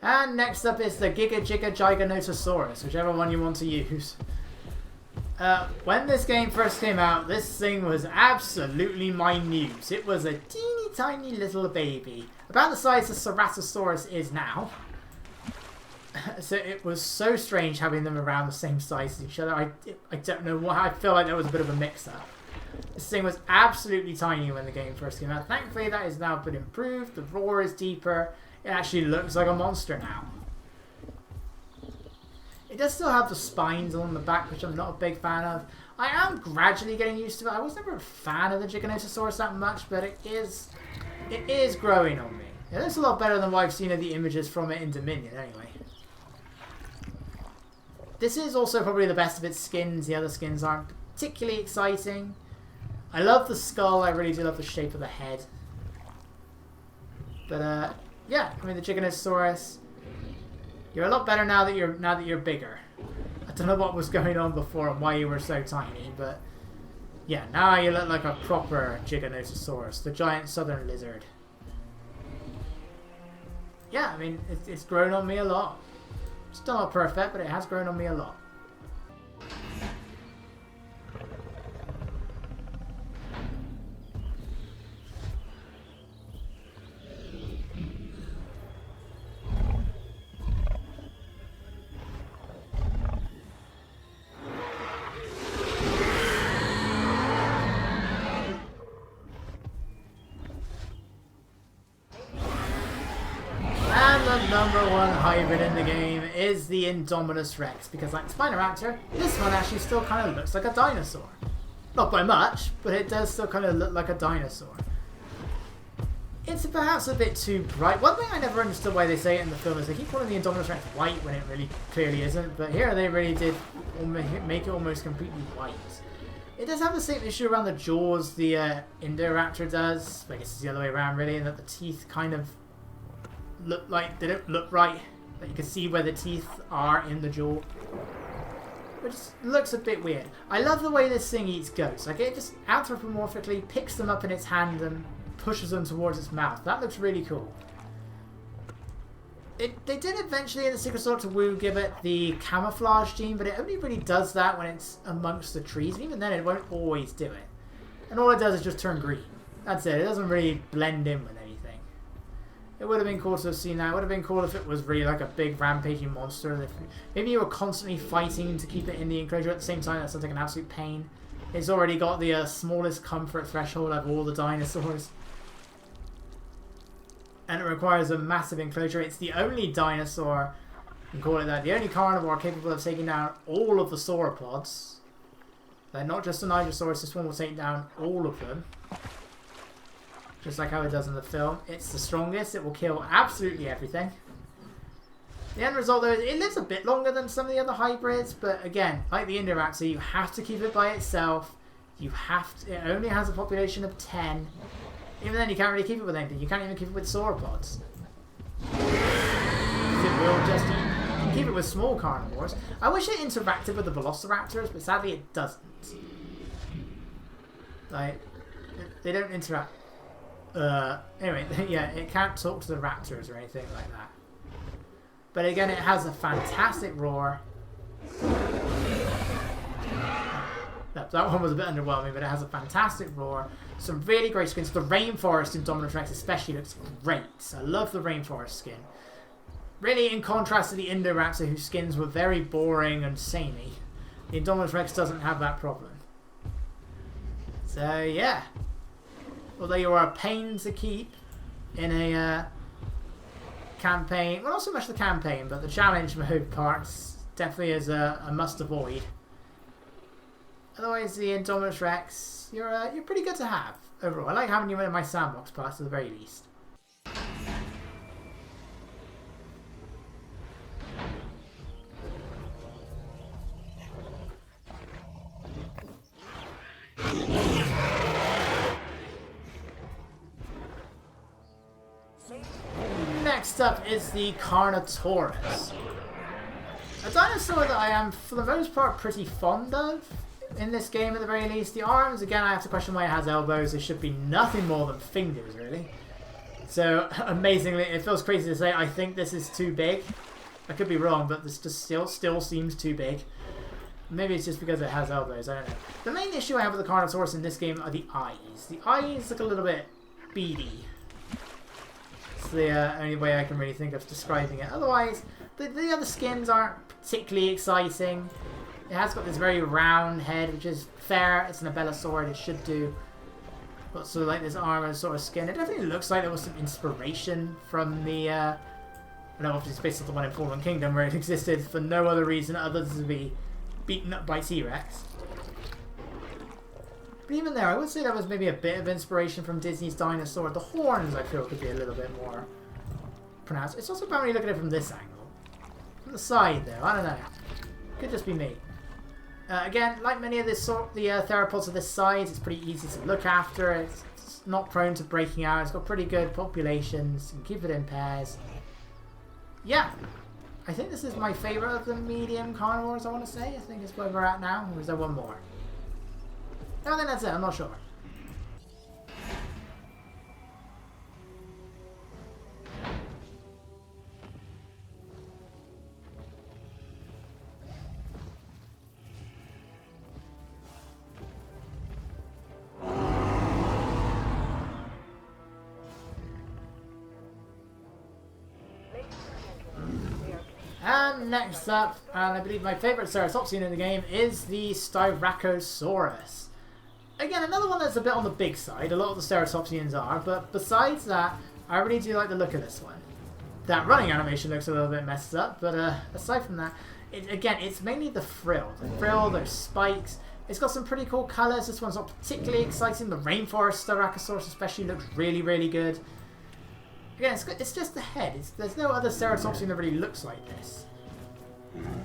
And next up is the Giga Giganotosaurus, whichever one you want to use. When this game first came out, this thing was absolutely minute. It was a teeny tiny little baby, about the size of Ceratosaurus is now. So it was so strange having them around the same size as each other. I don't know why. I feel like there was a bit of a mix-up. This thing was absolutely tiny when the game first came out. Thankfully, that has now been improved. The roar is deeper. It actually looks like a monster now. It does still have the spines on the back, which I'm not a big fan of. I am gradually getting used to it. I was never a fan of the Giganotosaurus that much, but it is growing on me. It looks a lot better than what I've seen of the images from it in Dominion, anyway. This is also probably the best of its skins. The other skins aren't particularly exciting. I love the skull. I really do love the shape of the head. But yeah, I mean the Giganotosaurus. You're a lot better now that you're bigger. I don't know what was going on before and why you were so tiny, but yeah, now you look like a proper Giganotosaurus, the giant southern lizard. yeah, I mean, it's grown on me a lot. Still not perfect, but it has grown on me a lot. Number one hybrid in the game is the Indominus Rex, because like Spinoraptor, this one actually still kind of looks like a dinosaur. Not by much, but it does still kind of look like a dinosaur. It's perhaps a bit too bright. One thing I never understood why they say it in the film is they keep calling the Indominus Rex white when it really clearly isn't, but here they really did make it almost completely white. It does have the same issue around the jaws the Indoraptor does. I guess it's the other way around really, and that the teeth kind of look like they don't look right. But you can see where the teeth are in the jaw, which looks a bit weird. I love the way this thing eats goats. Like it just anthropomorphically picks them up in its hand and pushes them towards its mouth. That looks really cool. They did eventually in the Secret Sword to Woo give it the camouflage gene, but it only really does that when it's amongst the trees, and even then it won't always do it. And all it does is just turn green. That's it. It doesn't really blend in with anything. It would have been cool to have seen that. It would have been cool if it was really like a big rampaging monster. If maybe you were constantly fighting to keep it in the enclosure at the same time. That sounds like an absolute pain. It's already got the smallest comfort threshold of all the dinosaurs. And it requires a massive enclosure. It's the only dinosaur, you can call it that, the only carnivore capable of taking down all of the sauropods. They're not just a Nigersaurus, this one will take down all of them. Just like how it does in the film. It's the strongest, it will kill absolutely everything. The end result though is it lives a bit longer than some of the other hybrids, but again, like the Indoraptor, you have to keep it by itself. You have to, it only has a population of 10. Even then you can't really keep it with anything. You can't even keep it with sauropods. It will just eat. You can keep it with small carnivores. I wish it interacted with the Velociraptors, but sadly it doesn't. Like, they don't interact. Anyway, yeah, it can't talk to the raptors or anything like that. But again, it has a fantastic roar. That one was a bit underwhelming, but it has a fantastic roar. Some really great skins. The Rainforest Indominus Rex especially looks great. I love the Rainforest skin. Really in contrast to the Indoraptor, whose skins were very boring and samey. The Indominus Rex doesn't have that problem. So yeah. Although you are a pain to keep in a campaign, well not so much the campaign, but the challenge mode parts definitely is a must avoid. Otherwise the Indominus Rex, you're pretty good to have overall. I like having you in my sandbox parts at the very least. Next up is the Carnotaurus. A dinosaur that I am, for the most part, pretty fond of in this game at the very least. The arms, again, I have to question why it has elbows. They should be nothing more than fingers, really. So, amazingly, it feels crazy to say I think this is too big. I could be wrong, but this just still seems too big. Maybe it's just because it has elbows, I don't know. The main issue I have with the Carnotaurus in this game are the eyes. The eyes look a little bit beady. It's the only way I can really think of describing it. Otherwise, the other skins aren't particularly exciting. It has got this very round head, which is fair. It's an Abelisaur, it should do. Got sort of like this armor sort of skin. It definitely looks like there was some inspiration from the... no, obviously it's based on the one in Fallen Kingdom, where it existed for no other reason other than to be beaten up by T-Rex. But even there, I would say that was maybe a bit of inspiration from Disney's Dinosaur. The horns, I feel, could be a little bit more pronounced. It's also about when you look at it from this angle. From the side, though. I don't know. Could just be me. Again, like many of the theropods of this size, it's pretty easy to look after. It's not prone to breaking out. It's got pretty good populations. You can keep it in pairs. Yeah. I think this is my favourite of the medium carnivores, I want to say. I think it's where we're at now. Or is there one more? I think that's it, I'm not sure. And next up, and I believe my favourite Ceratopsian in the game, is the Styracosaurus. Again, another one that's a bit on the big side. A lot of the Ceratopsians are, but besides that, I really do like the look of this one. That running animation looks a little bit messed up, but aside from that, again, it's mainly the frill. The frill, there's spikes. It's got some pretty cool colours. This one's not particularly exciting. The Rainforest Styracosaurus especially looks really, really good. Again, it's just the head. There's no other Ceratopsian that really looks like this.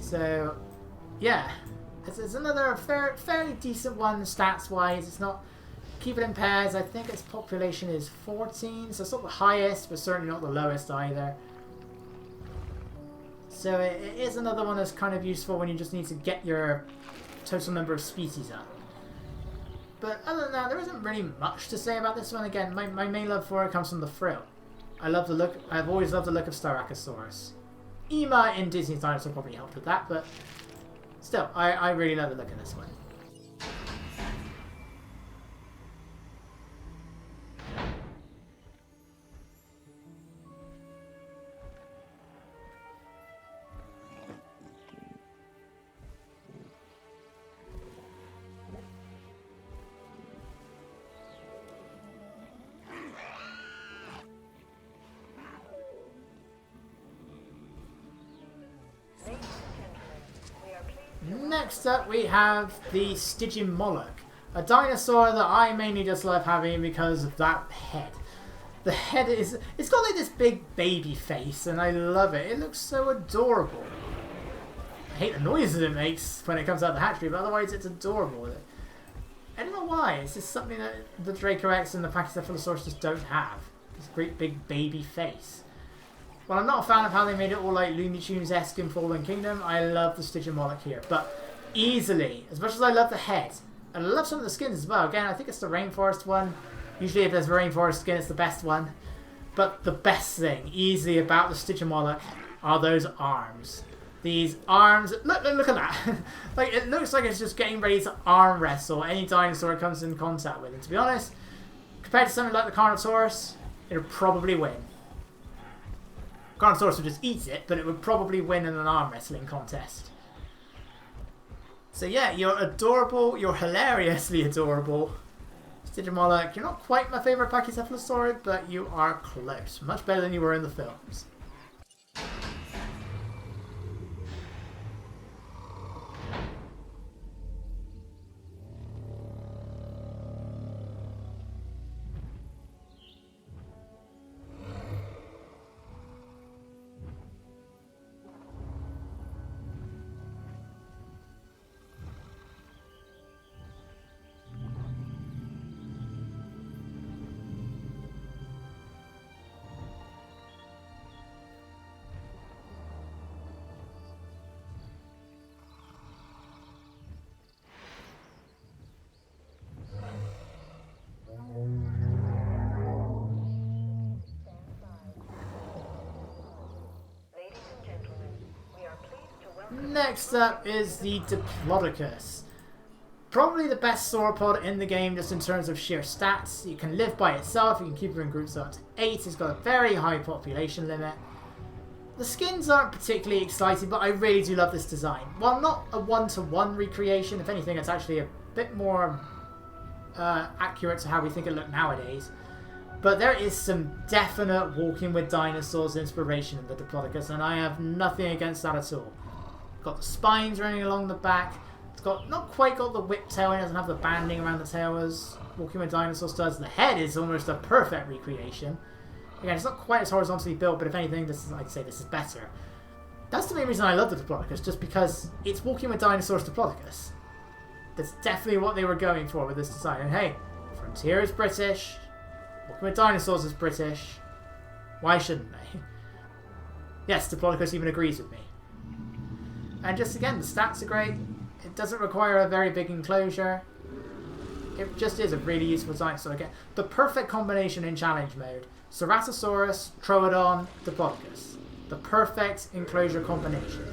So, yeah. It's another fairly decent one stats-wise. It's not... Keep it in pairs. I think its population is 14, so it's not the highest, but certainly not the lowest either. So it is another one that's kind of useful when you just need to get your total number of species up. But other than that, there isn't really much to say about this one. Again, my main love for it comes from the frill. I love the look. I've always loved the look of Styracosaurus. Ema in Disney's Dinosaur probably helped with that, but still, I really love the look of this one. Next up we have the Stygian Mollok, a dinosaur that I mainly just love having because of that head. The head it's got like this big baby face and I love it. It looks so adorable. I hate the noises it makes when it comes out of the hatchery, but otherwise it's adorable. I don't know why, it's just something that the Draco X and the Pachycephalosaurus just don't have. This great big baby face. Well, I'm not a fan of how they made it all like Looney Tunes-esque in Fallen Kingdom. I love the Stygian Mollok here, but easily, as much as I love the head, and I love some of the skins as well. Again, I think it's the Rainforest one. Usually if there's a Rainforest skin, it's the best one. But the best thing, easily, about the Stygian Mollok are those arms. These arms, look at that. Like, it looks like it's just getting ready to arm wrestle any dinosaur it comes in contact with. And to be honest, compared to something like the Carnotaurus, it would probably win. Carnotaurus would just eat it, but it would probably win in an arm wrestling contest. So yeah, you're adorable, you're hilariously adorable. Stygian Mollok, you're not quite my favourite Pachycephalosaurid, but you are close. Much better than you were in the films. Next up is the Diplodocus. Probably the best sauropod in the game just in terms of sheer stats. You can live by itself, you can keep it in groups up to 8, it's got a very high population limit. The skins aren't particularly exciting, but I really do love this design. While not a one-to-one recreation, if anything it's actually a bit more accurate to how we think it look nowadays. But there is some definite walking with dinosaurs inspiration in the Diplodocus, and I have nothing against that at all. Got the spines running along the back. It's got not quite got the whip tail. It doesn't have the banding around the tail as Walking with Dinosaurs does. The head is almost a perfect recreation. Again, it's not quite as horizontally built, but if anything, I'd say this is better. That's the main reason I love the Diplodocus, just because it's Walking with Dinosaurs Diplodocus. That's definitely what they were going for with this design. And hey, Frontier is British. Walking with Dinosaurs is British. Why shouldn't they? Yes, Diplodocus even agrees with me. And just again, the stats are great. It doesn't require a very big enclosure. It just is a really useful dinosaur. Again, the perfect combination in challenge mode. Ceratosaurus, Troadon, Diplodocus. The perfect enclosure combination.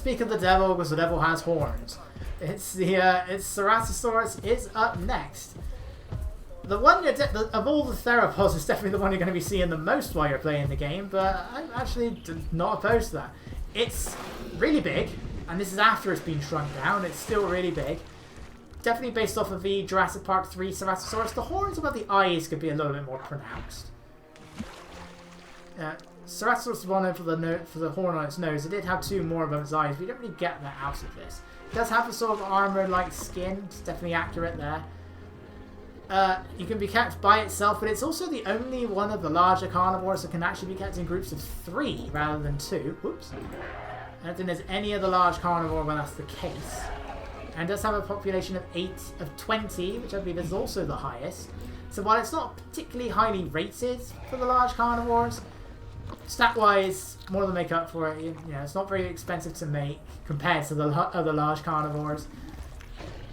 speak of the devil because the devil has horns. It's Ceratosaurus is up next. The one of all the theropods is definitely the one you're going to be seeing the most while you're playing the game, but I'm actually not opposed to that. It's really big, and this is after it's been shrunk down. It's still really big. Definitely based off of the Jurassic Park 3 Ceratosaurus. The horns above the eyes could be a little bit more pronounced. Ceratosaurus was one for the horn on its nose. It did have two more above its eyes, but you don't really get that out of this. It does have a sort of armor-like skin. It's definitely accurate there. You can be kept by itself, but it's also the only one of the larger carnivores that can actually be kept in groups of 3 rather than 2. Whoops. I don't think there's any other large carnivore where that's the case. And it does have a population of 20, which I believe is also the highest. So while it's not particularly highly rated for the large carnivores, stat-wise, more than make up for it. You know, it's not very expensive to make compared to the other large carnivores.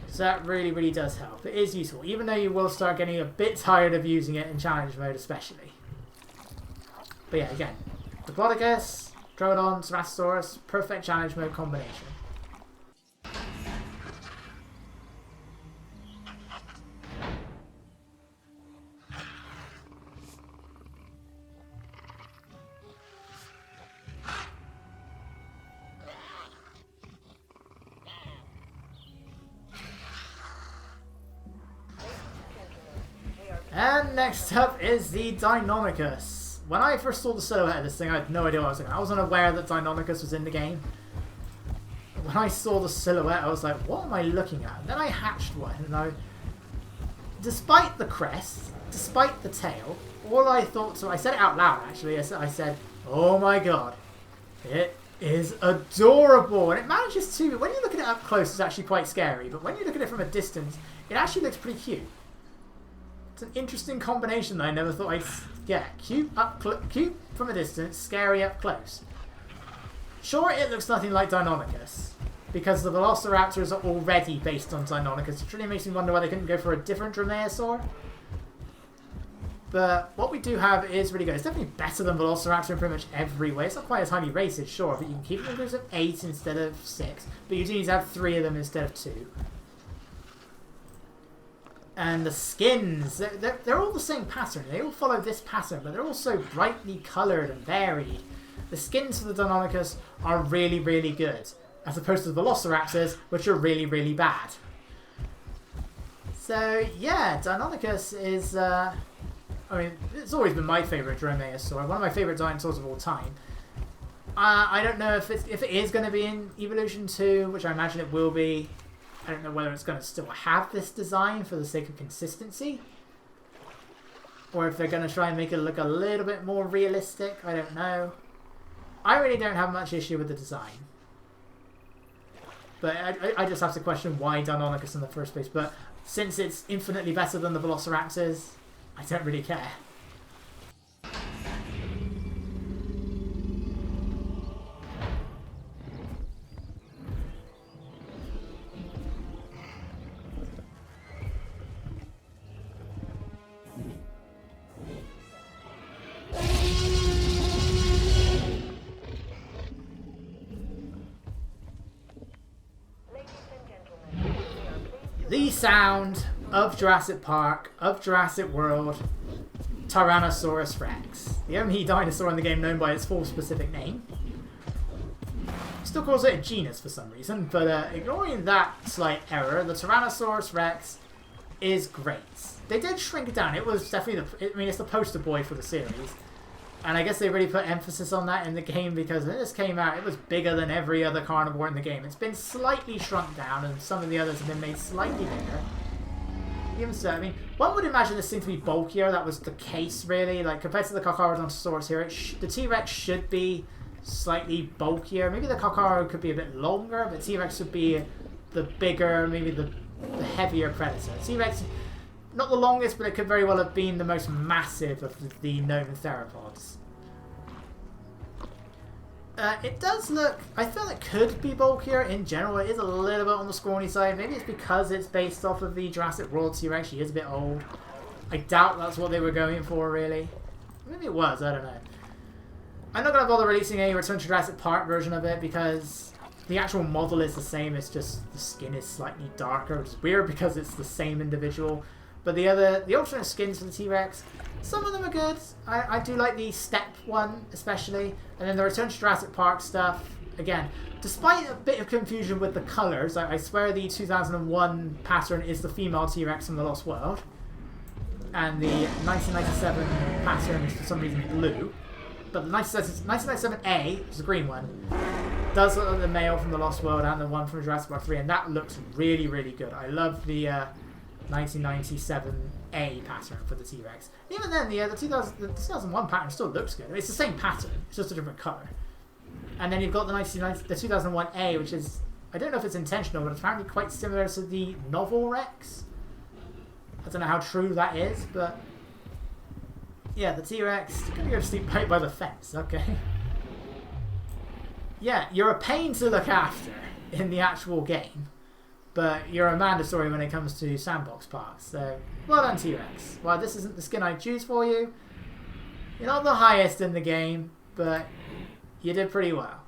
So that really, really does help. It is useful, even though you will start getting a bit tired of using it in challenge mode especially. But yeah, again, Diplodocus, Troadon, Ceratosaurus, perfect challenge mode combination. And next up is the Dynamicus. When I first saw the silhouette of this thing, I had no idea what I was looking at. I wasn't aware that Dynamicus was in the game. When I saw the silhouette, I was like, what am I looking at? And then I hatched one, and despite the crest, despite the tail, all I thought, so I said it out loud actually, I said, oh my god, it is adorable. And it manages to, when you look at it up close, it's actually quite scary, but when you look at it from a distance, it actually looks pretty cute. It's an interesting combination that I never thought I'd get. Cute from a distance, scary up close. Sure, it looks nothing like Dynamicus, because the Velociraptors are already based on Dynamicus, which really makes me wonder why they couldn't go for a different Dromaeosaur. But what we do have is really good. It's definitely better than Velociraptor in pretty much every way. It's not quite as highly rated, sure, but you can keep them in groups of 8 instead of 6. But you do need to have 3 of them instead of 2. And the skins, they're all the same pattern. They all follow this pattern, but they're also brightly coloured and varied. The skins for the Dynamicus are really, really good, as opposed to the Velociraptors, which are really, really bad. So, yeah, Dynamicus is, I mean, it's always been my favourite Dromaeosaur, one of my favourite dinosaurs of all time. I don't know if it is going to be in Evolution 2, which I imagine it will be. I don't know whether it's going to still have this design for the sake of consistency, or if they're going to try and make it look a little bit more realistic. I don't know. I really don't have much issue with the design. But I just have to question why Deinonychus in the first place. But since it's infinitely better than the Velociraptors, I don't really care. The sound of Jurassic Park, of Jurassic World, Tyrannosaurus Rex. The only dinosaur in the game known by its full specific name. Still calls it a genus for some reason, but ignoring that slight error, the Tyrannosaurus Rex is great. They did shrink it down. It was definitely it's the poster boy for the series. And I guess they really put emphasis on that in the game, because when this came out, it was bigger than every other carnivore in the game. It's been slightly shrunk down, and some of the others have been made slightly bigger. Even so, I mean, one would imagine this thing to be bulkier. That was the case, really. Like, compared to the Carnotaurus here, the T-Rex should be slightly bulkier. Maybe the Carcaro could be a bit longer, but T-Rex would be the bigger, maybe the heavier predator. T-Rex, not the longest, but it could very well have been the most massive of the known theropods. It does look, I feel it could be bulkier in general. It is a little bit on the scrawny side. Maybe it's because it's based off of the Jurassic World T-Rex. She is a bit old. I doubt that's what they were going for, really. Maybe it was, I don't know. I'm not going to bother releasing a Return to Jurassic Park version of it, because The actual model is the same, it's just the skin is slightly darker, which is weird because it's the same individual. But the alternate skins for the T-Rex, some of them are good. I do like the step one especially. And then the Return to Jurassic Park stuff, again, despite a bit of confusion with the colours, I swear the 2001 pattern is the female T-Rex from The Lost World. And the 1997 pattern is for some reason blue. But the 1997A, which is the green one, does look like the male from The Lost World and the one from Jurassic World 3, and that looks really, really good. I love the 1997A pattern for the T-Rex. Even then, the 2001 pattern still looks good. It's the same pattern, it's just a different colour. And then you've got the 2001A, which is, I don't know if it's intentional, but it's apparently quite similar to the novel Rex. I don't know how true that is, but yeah, the T-Rex, you're going to go to sleep right by the fence, okay. Yeah, you're a pain to look after in the actual game, but you're a mandatory when it comes to sandbox parks, so well done T-Rex. Well, this isn't the skin I choose for you. You're not the highest in the game, but you did pretty well.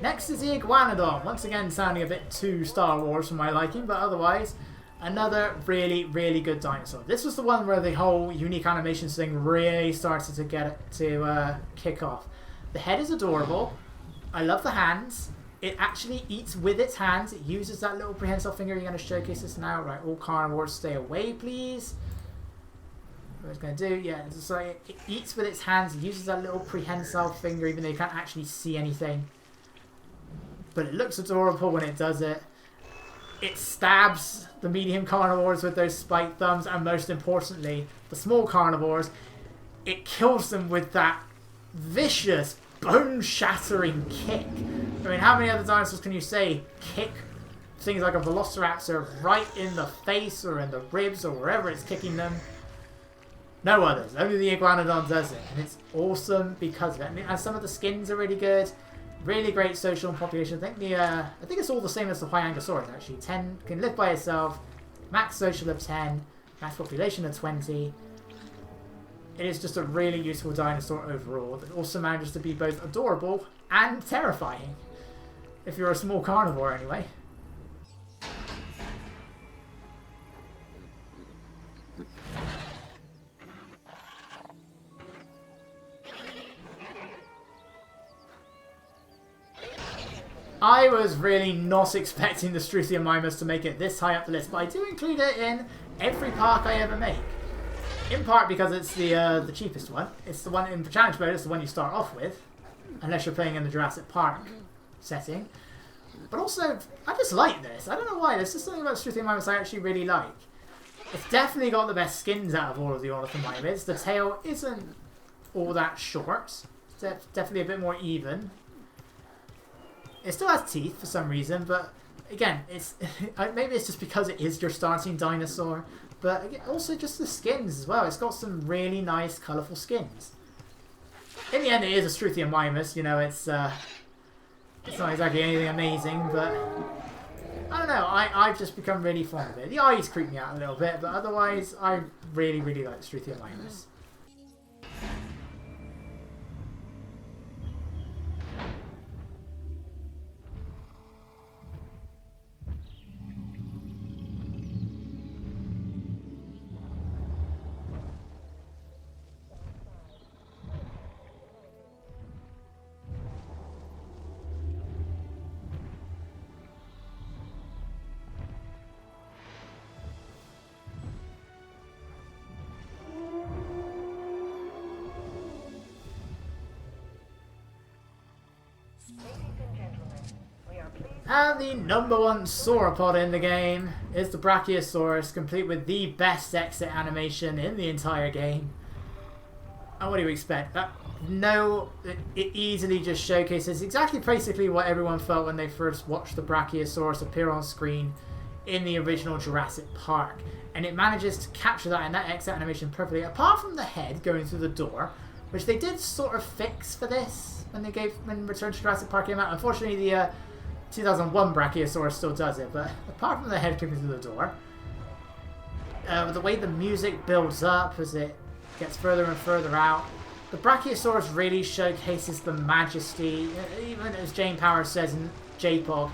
Next is the Iguanadon, once again sounding a bit too Star Wars for my liking, but otherwise another really, really good dinosaur. This was the one where the whole unique animations thing really started to kick off. The head is adorable. I love the hands. It actually eats with its hands. It uses that little prehensile finger. You're going to showcase this now. Right, all carnivores stay away, please. What it's going to do, yeah, it's like it eats with its hands. It uses that little prehensile finger, even though you can't actually see anything. But it looks adorable when it does it. It stabs the medium carnivores with those spiked thumbs, and most importantly, the small carnivores, it kills them with that vicious, bone-shattering kick. I mean, how many other dinosaurs can you say kick things like a Velociraptor right in the face or in the ribs or wherever it's kicking them? No others. Only the Iguanodon does it, and it's awesome because of it. I mean, and some of the skins are really good. Really great social and population. I think it's all the same as the Huayangasaurus actually. 10 can live by itself, max social of 10, max population of 20. It is just a really useful dinosaur overall that also manages to be both adorable and terrifying. If you're a small carnivore anyway. I was really not expecting the Struthiomimus to make it this high up the list, but I do include it in every park I ever make. In part because it's the cheapest one. It's the one in the challenge mode, it's the one you start off with, unless you're playing in the Jurassic Park setting. But also, I just like this. I don't know why, there's just something about Struthiomimus I actually really like. It's definitely got the best skins out of all of the ornithomimids. The tail isn't all that short. It's definitely a bit more even. It still has teeth for some reason, but again, it's maybe it's just because it is your starting dinosaur, but again, also just the skins as well. It's got some really nice, colourful skins. In the end, it is a Struthiomimus. You know, it's not exactly anything amazing, but I don't know. I've just become really fond of it. The eyes creep me out a little bit, but otherwise, I really, really like the Struthiomimus. And the #1 sauropod in the game is the Brachiosaurus, complete with the best exit animation in the entire game. And what do you expect? It easily just showcases exactly basically what everyone felt when they first watched the Brachiosaurus appear on screen in the original Jurassic Park. And it manages to capture that in that exit animation perfectly, apart from the head going through the door, which they did sort of fix for this. when Return to Jurassic Park came out. Unfortunately, the 2001 Brachiosaurus still does it, but apart from the head coming through the door, the way the music builds up as it gets further and further out, the Brachiosaurus really showcases the majesty, even as Jane Powers says in JPOG,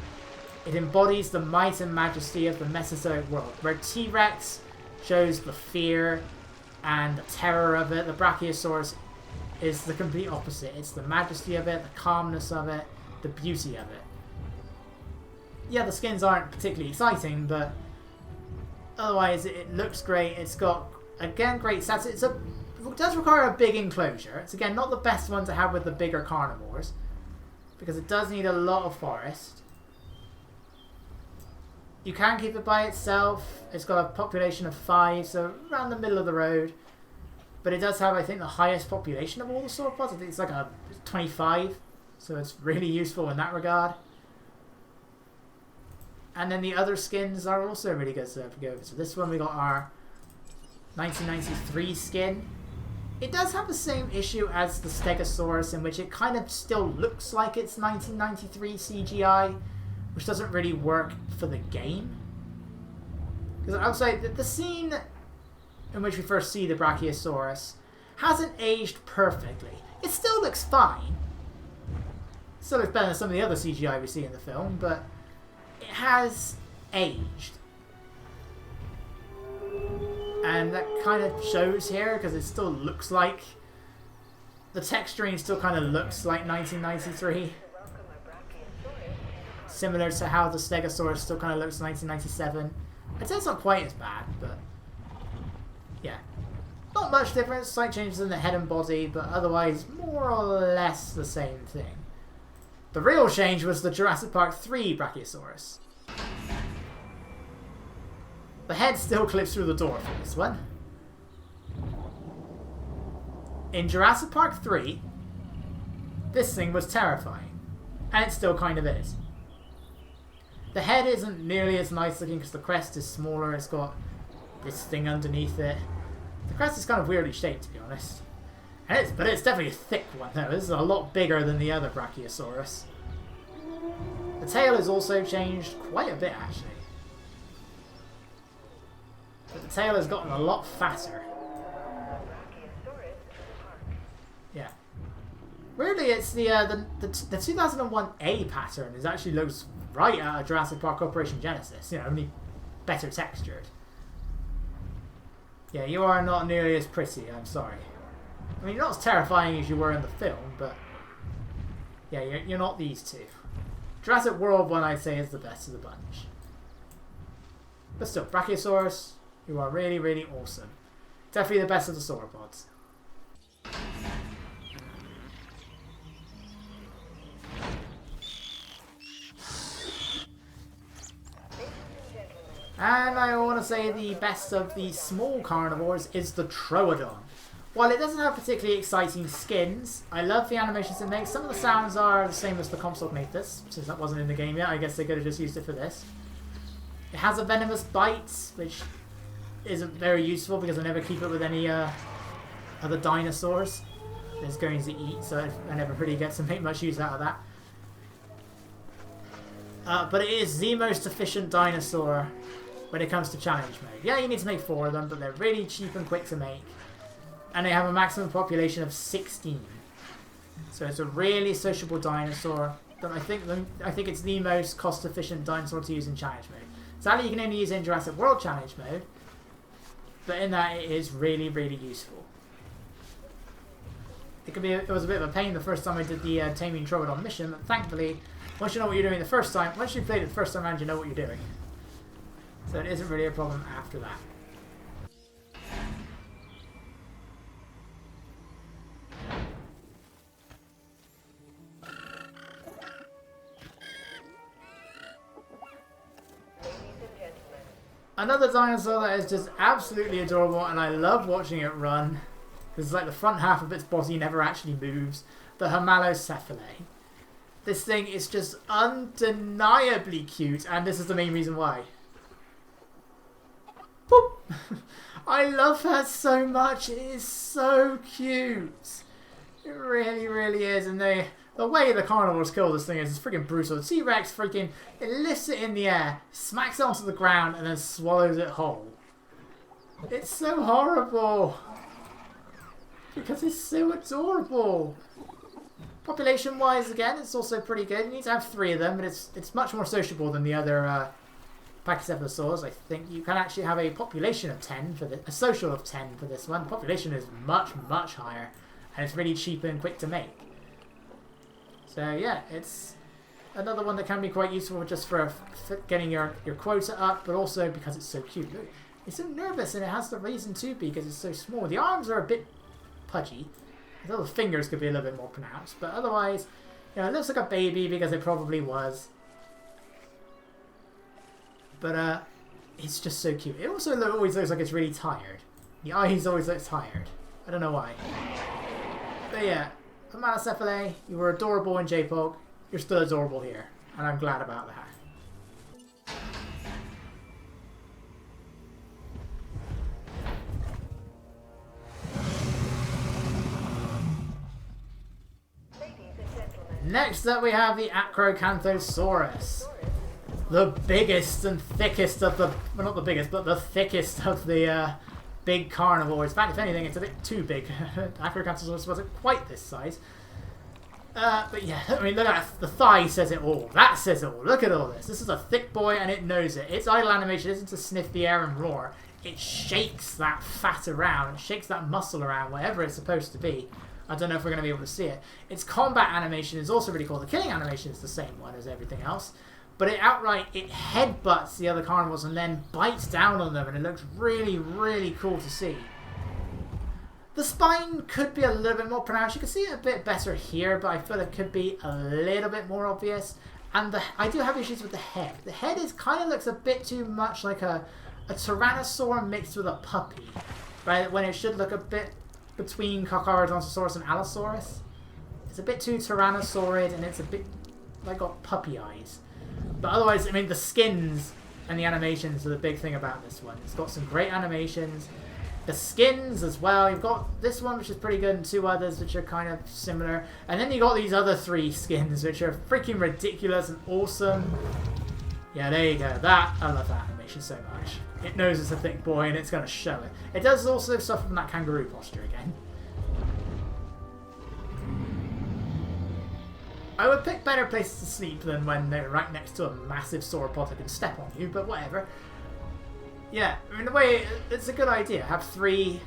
it embodies the might and majesty of the Mesozoic world, where T-Rex shows the fear and the terror of it. The Brachiosaurus is the complete opposite. It's the majesty of it, the calmness of it, the beauty of it. Yeah, the skins aren't particularly exciting, but otherwise it looks great. It's got, again, great stats. It does require a big enclosure. It's, again, not the best one to have with the bigger carnivores, because it does need a lot of forest. You can keep it by itself. It's got a population of 5, so around the middle of the road. But it does have, I think, the highest population of all the sauropods. I think it's like a 25, so it's really useful in that regard. And then the other skins are also really good to go over. So this one we got our 1993 skin. It does have the same issue as the Stegosaurus, in which it kind of still looks like it's 1993 CGI, which doesn't really work for the game. Because I would say that the scene in which we first see the Brachiosaurus hasn't aged perfectly. It still looks fine. It still looks better than some of the other CGI we see in the film, but it has aged. And that kind of shows here, because it still looks like... the texturing still kind of looks like 1993. Similar to how the Stegosaurus still kind of looks 1997. I'd say it's not quite as bad, but... yeah. Not much difference, slight changes in the head and body, but otherwise more or less the same thing. The real change was the Jurassic Park 3 Brachiosaurus. The head still clips through the door for this one. In Jurassic Park 3, this thing was terrifying. And it still kind of is. The head isn't nearly as nice looking because the crest is smaller. It's got this thing underneath it. The crest is kind of weirdly shaped, to be honest. But it's definitely a thick one, though. This is a lot bigger than the other Brachiosaurus. The tail has also changed quite a bit, actually. But the tail has gotten a lot fatter. Yeah. Weirdly, it's the 2001A pattern. It actually looks right out of Jurassic Park Operation Genesis. You know, only better textured. Yeah, you are not nearly as pretty, I'm sorry. I mean, you're not as terrifying as you were in the film, but... yeah, you're not these two. Jurassic World one, I'd say, is the best of the bunch. But still, Brachiosaurus, you are really, really awesome. Definitely the best of the sauropods. And I want to say the best of the small carnivores is the Troadon. While it doesn't have particularly exciting skins, I love the animations it makes. Some of the sounds are the same as the Compsognathus, since that wasn't in the game yet. I guess they could have just used it for this. It has a venomous bite, which isn't very useful because I never keep it with any other dinosaurs it's going to eat, so I never really get to make much use out of that. But it is the most efficient dinosaur when it comes to challenge mode. Yeah, you need to make 4 of them, but they're really cheap and quick to make. And they have a maximum population of 16. So it's a really sociable dinosaur. But I think it's the most cost-efficient dinosaur to use in challenge mode. Sadly, you can only use it in Jurassic World challenge mode. But in that, it is really, really useful. It was a bit of a pain the first time I did the Taming Troodon mission, but thankfully, once you know what you're doing the first time, once you've played it the first time around, you know what you're doing. So it isn't really a problem after that. Another dinosaur that is just absolutely adorable, and I love watching it run. Because like the front half of its body never actually moves. The Hermalocephalae. This thing is just undeniably cute, and this is the main reason why. Boop! I love her so much. It is so cute. It really, really is. And The way the carnivores kill this thing is freaking brutal. The T-Rex freaking, it lifts it in the air, smacks it onto the ground, and then swallows it whole. It's so horrible. Because it's so adorable. Population-wise, again, it's also pretty good. You need to have 3 of them, but it's much more sociable than the other Pachycephalosaurs. I think you can actually have a population of 10 for this, a social of 10 for this one. The population is much, much higher, and it's really cheap and quick to make. So yeah, it's another one that can be quite useful just for getting your quota up, but also because it's so cute. Look, it's so nervous, and it has the reason to be because it's so small. The arms are a bit pudgy. I thought the fingers could be a little bit more pronounced, but otherwise, you know, it looks like a baby because it probably was. But it's just so cute. It also always looks like it's really tired. The eyes always look tired. I don't know why. But yeah, Hermalocephalae, you were adorable in J-Pog. You're still adorable here, and I'm glad about that. Next up we have the Acrocanthosaurus. The biggest and thickest of the... Well, not the biggest, but the thickest of the big carnivores. In fact, if anything, it's a bit too big. Acrocanthosaurus wasn't quite this size. But yeah, I mean, look at that. The thigh says it all. That says it all. Look at all this. This is a thick boy and it knows it. Its idle animation isn't to sniff the air and roar. It shakes that fat around. It shakes that muscle around wherever it's supposed to be. I don't know if we're going to be able to see it. Its combat animation is also really cool. The killing animation is the same one as everything else. But it headbutts the other carnivores and then bites down on them. And it looks really, really cool to see. The spine could be a little bit more pronounced. You can see it a bit better here, but I feel it could be a little bit more obvious. And I do have issues with the head. The head kind of looks a bit too much like a Tyrannosaur mixed with a puppy. Right? When it should look a bit between Carnotaurus and Allosaurus. It's a bit too Tyrannosaurid and it's a bit like got puppy eyes. But otherwise, I mean, the skins and the animations are the big thing about this one. It's got some great animations. The skins as well. You've got this one, which is pretty good, and 2 others, which are kind of similar. And then you got these other 3 skins, which are freaking ridiculous and awesome. Yeah, there you go. I love that animation so much. It knows it's a thick boy, and it's going to show it. It does also suffer from that kangaroo posture again. I would pick better places to sleep than when they're right next to a massive sauropod that can step on you, but whatever. Yeah, I mean, the way it's a good idea. Have 3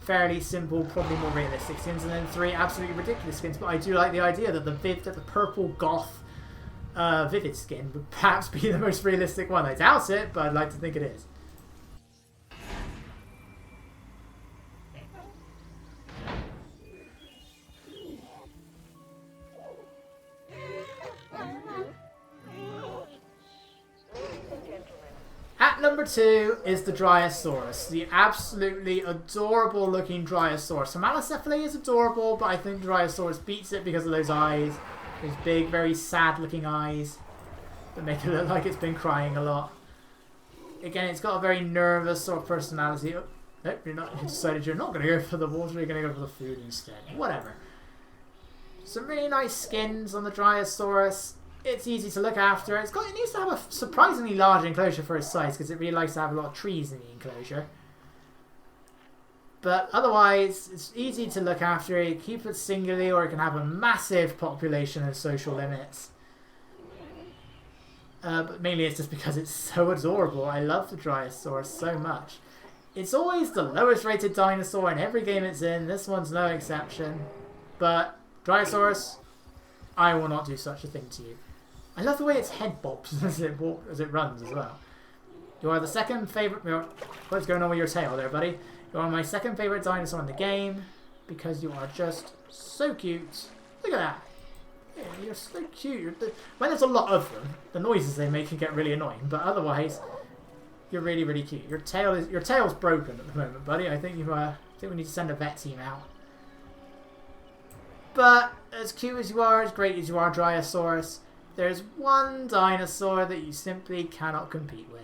fairly simple, probably more realistic skins, and then 3 absolutely ridiculous skins. But I do like the idea that the purple goth vivid skin would perhaps be the most realistic one. I doubt it, but I'd like to think it is. At number 2 is the Dryosaurus, the absolutely adorable looking Dryosaurus. Hermalocephalae is adorable, but I think Dryosaurus beats it because of those eyes. Those big, very sad looking eyes that make it look like it's been crying a lot. Again, it's got a very nervous sort of personality. Oh, nope, you decided you're not going to go for the water, you're going to go for the food instead. Whatever. Some really nice skins on the Dryosaurus. It's easy to look after. It needs to have a surprisingly large enclosure for its size because it really likes to have a lot of trees in the enclosure. But otherwise, it's easy to look after. You keep it singularly, or it can have a massive population and social limits. But mainly it's just because it's so adorable. I love the Dryosaurus so much. It's always the lowest rated dinosaur in every game it's in. This one's no exception. But Dryosaurus, I will not do such a thing to you. I love the way its head bobs as it runs as well. You are the second favourite... What's going on with your tail there, buddy? You are my second favourite dinosaur in the game because you are just so cute. Look at that. Yeah, you're so cute. When there's a lot of them, the noises they make can get really annoying, but otherwise, you're really, really cute. Your tail's broken at the moment, buddy. I think we need to send a vet team out. But as cute as you are, as great as you are, Dryosaurus, there's one dinosaur that you simply cannot compete with.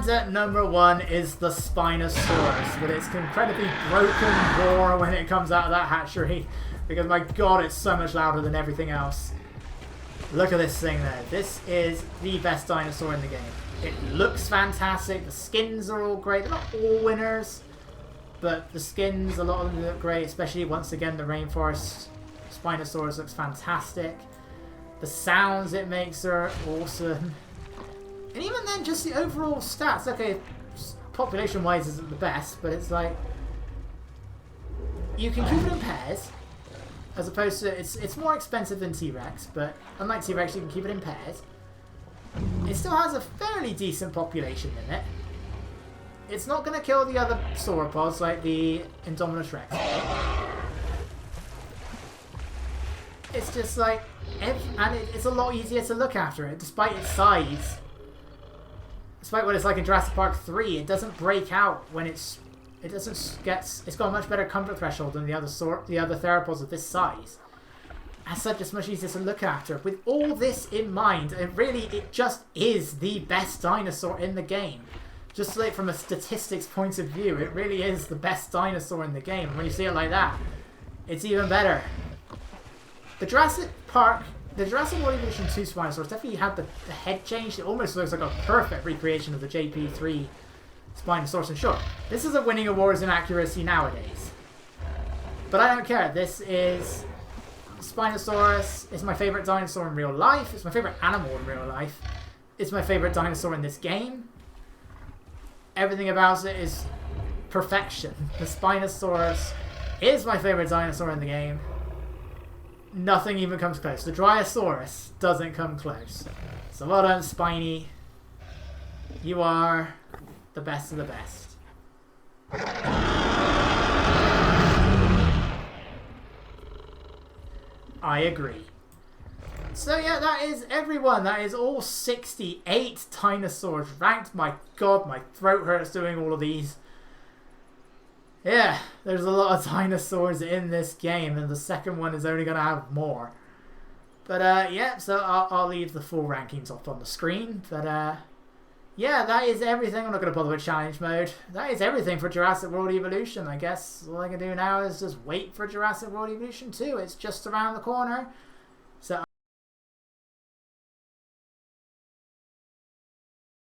And at number 1 is the Spinosaurus, with its incredibly broken roar when it comes out of that hatchery. Because my god, it's so much louder than everything else. Look at this thing there. This is the best dinosaur in the game. It looks fantastic. The skins are all great. They're not all winners, but the skins, a lot of them look great. Especially, once again, the Rainforest Spinosaurus looks fantastic. The sounds it makes are awesome. And even then, just the overall stats. Okay, population-wise isn't the best, but it's like... You can keep it in pairs. As opposed to, it's more expensive than T-Rex, but unlike T-Rex, you can keep it in pairs. It still has a fairly decent population in it. It's not going to kill the other sauropods like the Indominus Rex. It's just like, and it's a lot easier to look after it, despite its size. Despite what it's like in Jurassic Park 3, it doesn't break out when it's got a much better comfort threshold than the other theropods of this size. As such, it's much easier to look after. With all this in mind, it just is the best dinosaur in the game. Just like from a statistics point of view, it really is the best dinosaur in the game. And when you see it like that, it's even better. The Jurassic World Evolution 2 Spinosaurus definitely had the head change. It almost looks like a perfect recreation of the JP3 Spinosaurus. And sure, this is a winning awards in accuracy nowadays. But I don't care. This is... Spinosaurus is my favourite dinosaur in real life. It's my favourite animal in real life. It's my favourite dinosaur in this game. Everything about it is perfection. The Spinosaurus is my favourite dinosaur in the game. Nothing even comes close. The Dryosaurus doesn't come close. So well done, Spiny. You are the best of the best. I agree. So yeah, that is everyone. That is all 68 dinosaurs ranked. My god, my throat hurts doing all of these. Yeah, there's a lot of dinosaurs in this game, and the second one is only going to have more. But yeah, so I'll leave the full rankings up on the screen. But yeah, that is everything. I'm not going to bother with challenge mode. That is everything for Jurassic World Evolution. I guess all I can do now is just wait for Jurassic World Evolution 2. It's just around the corner. So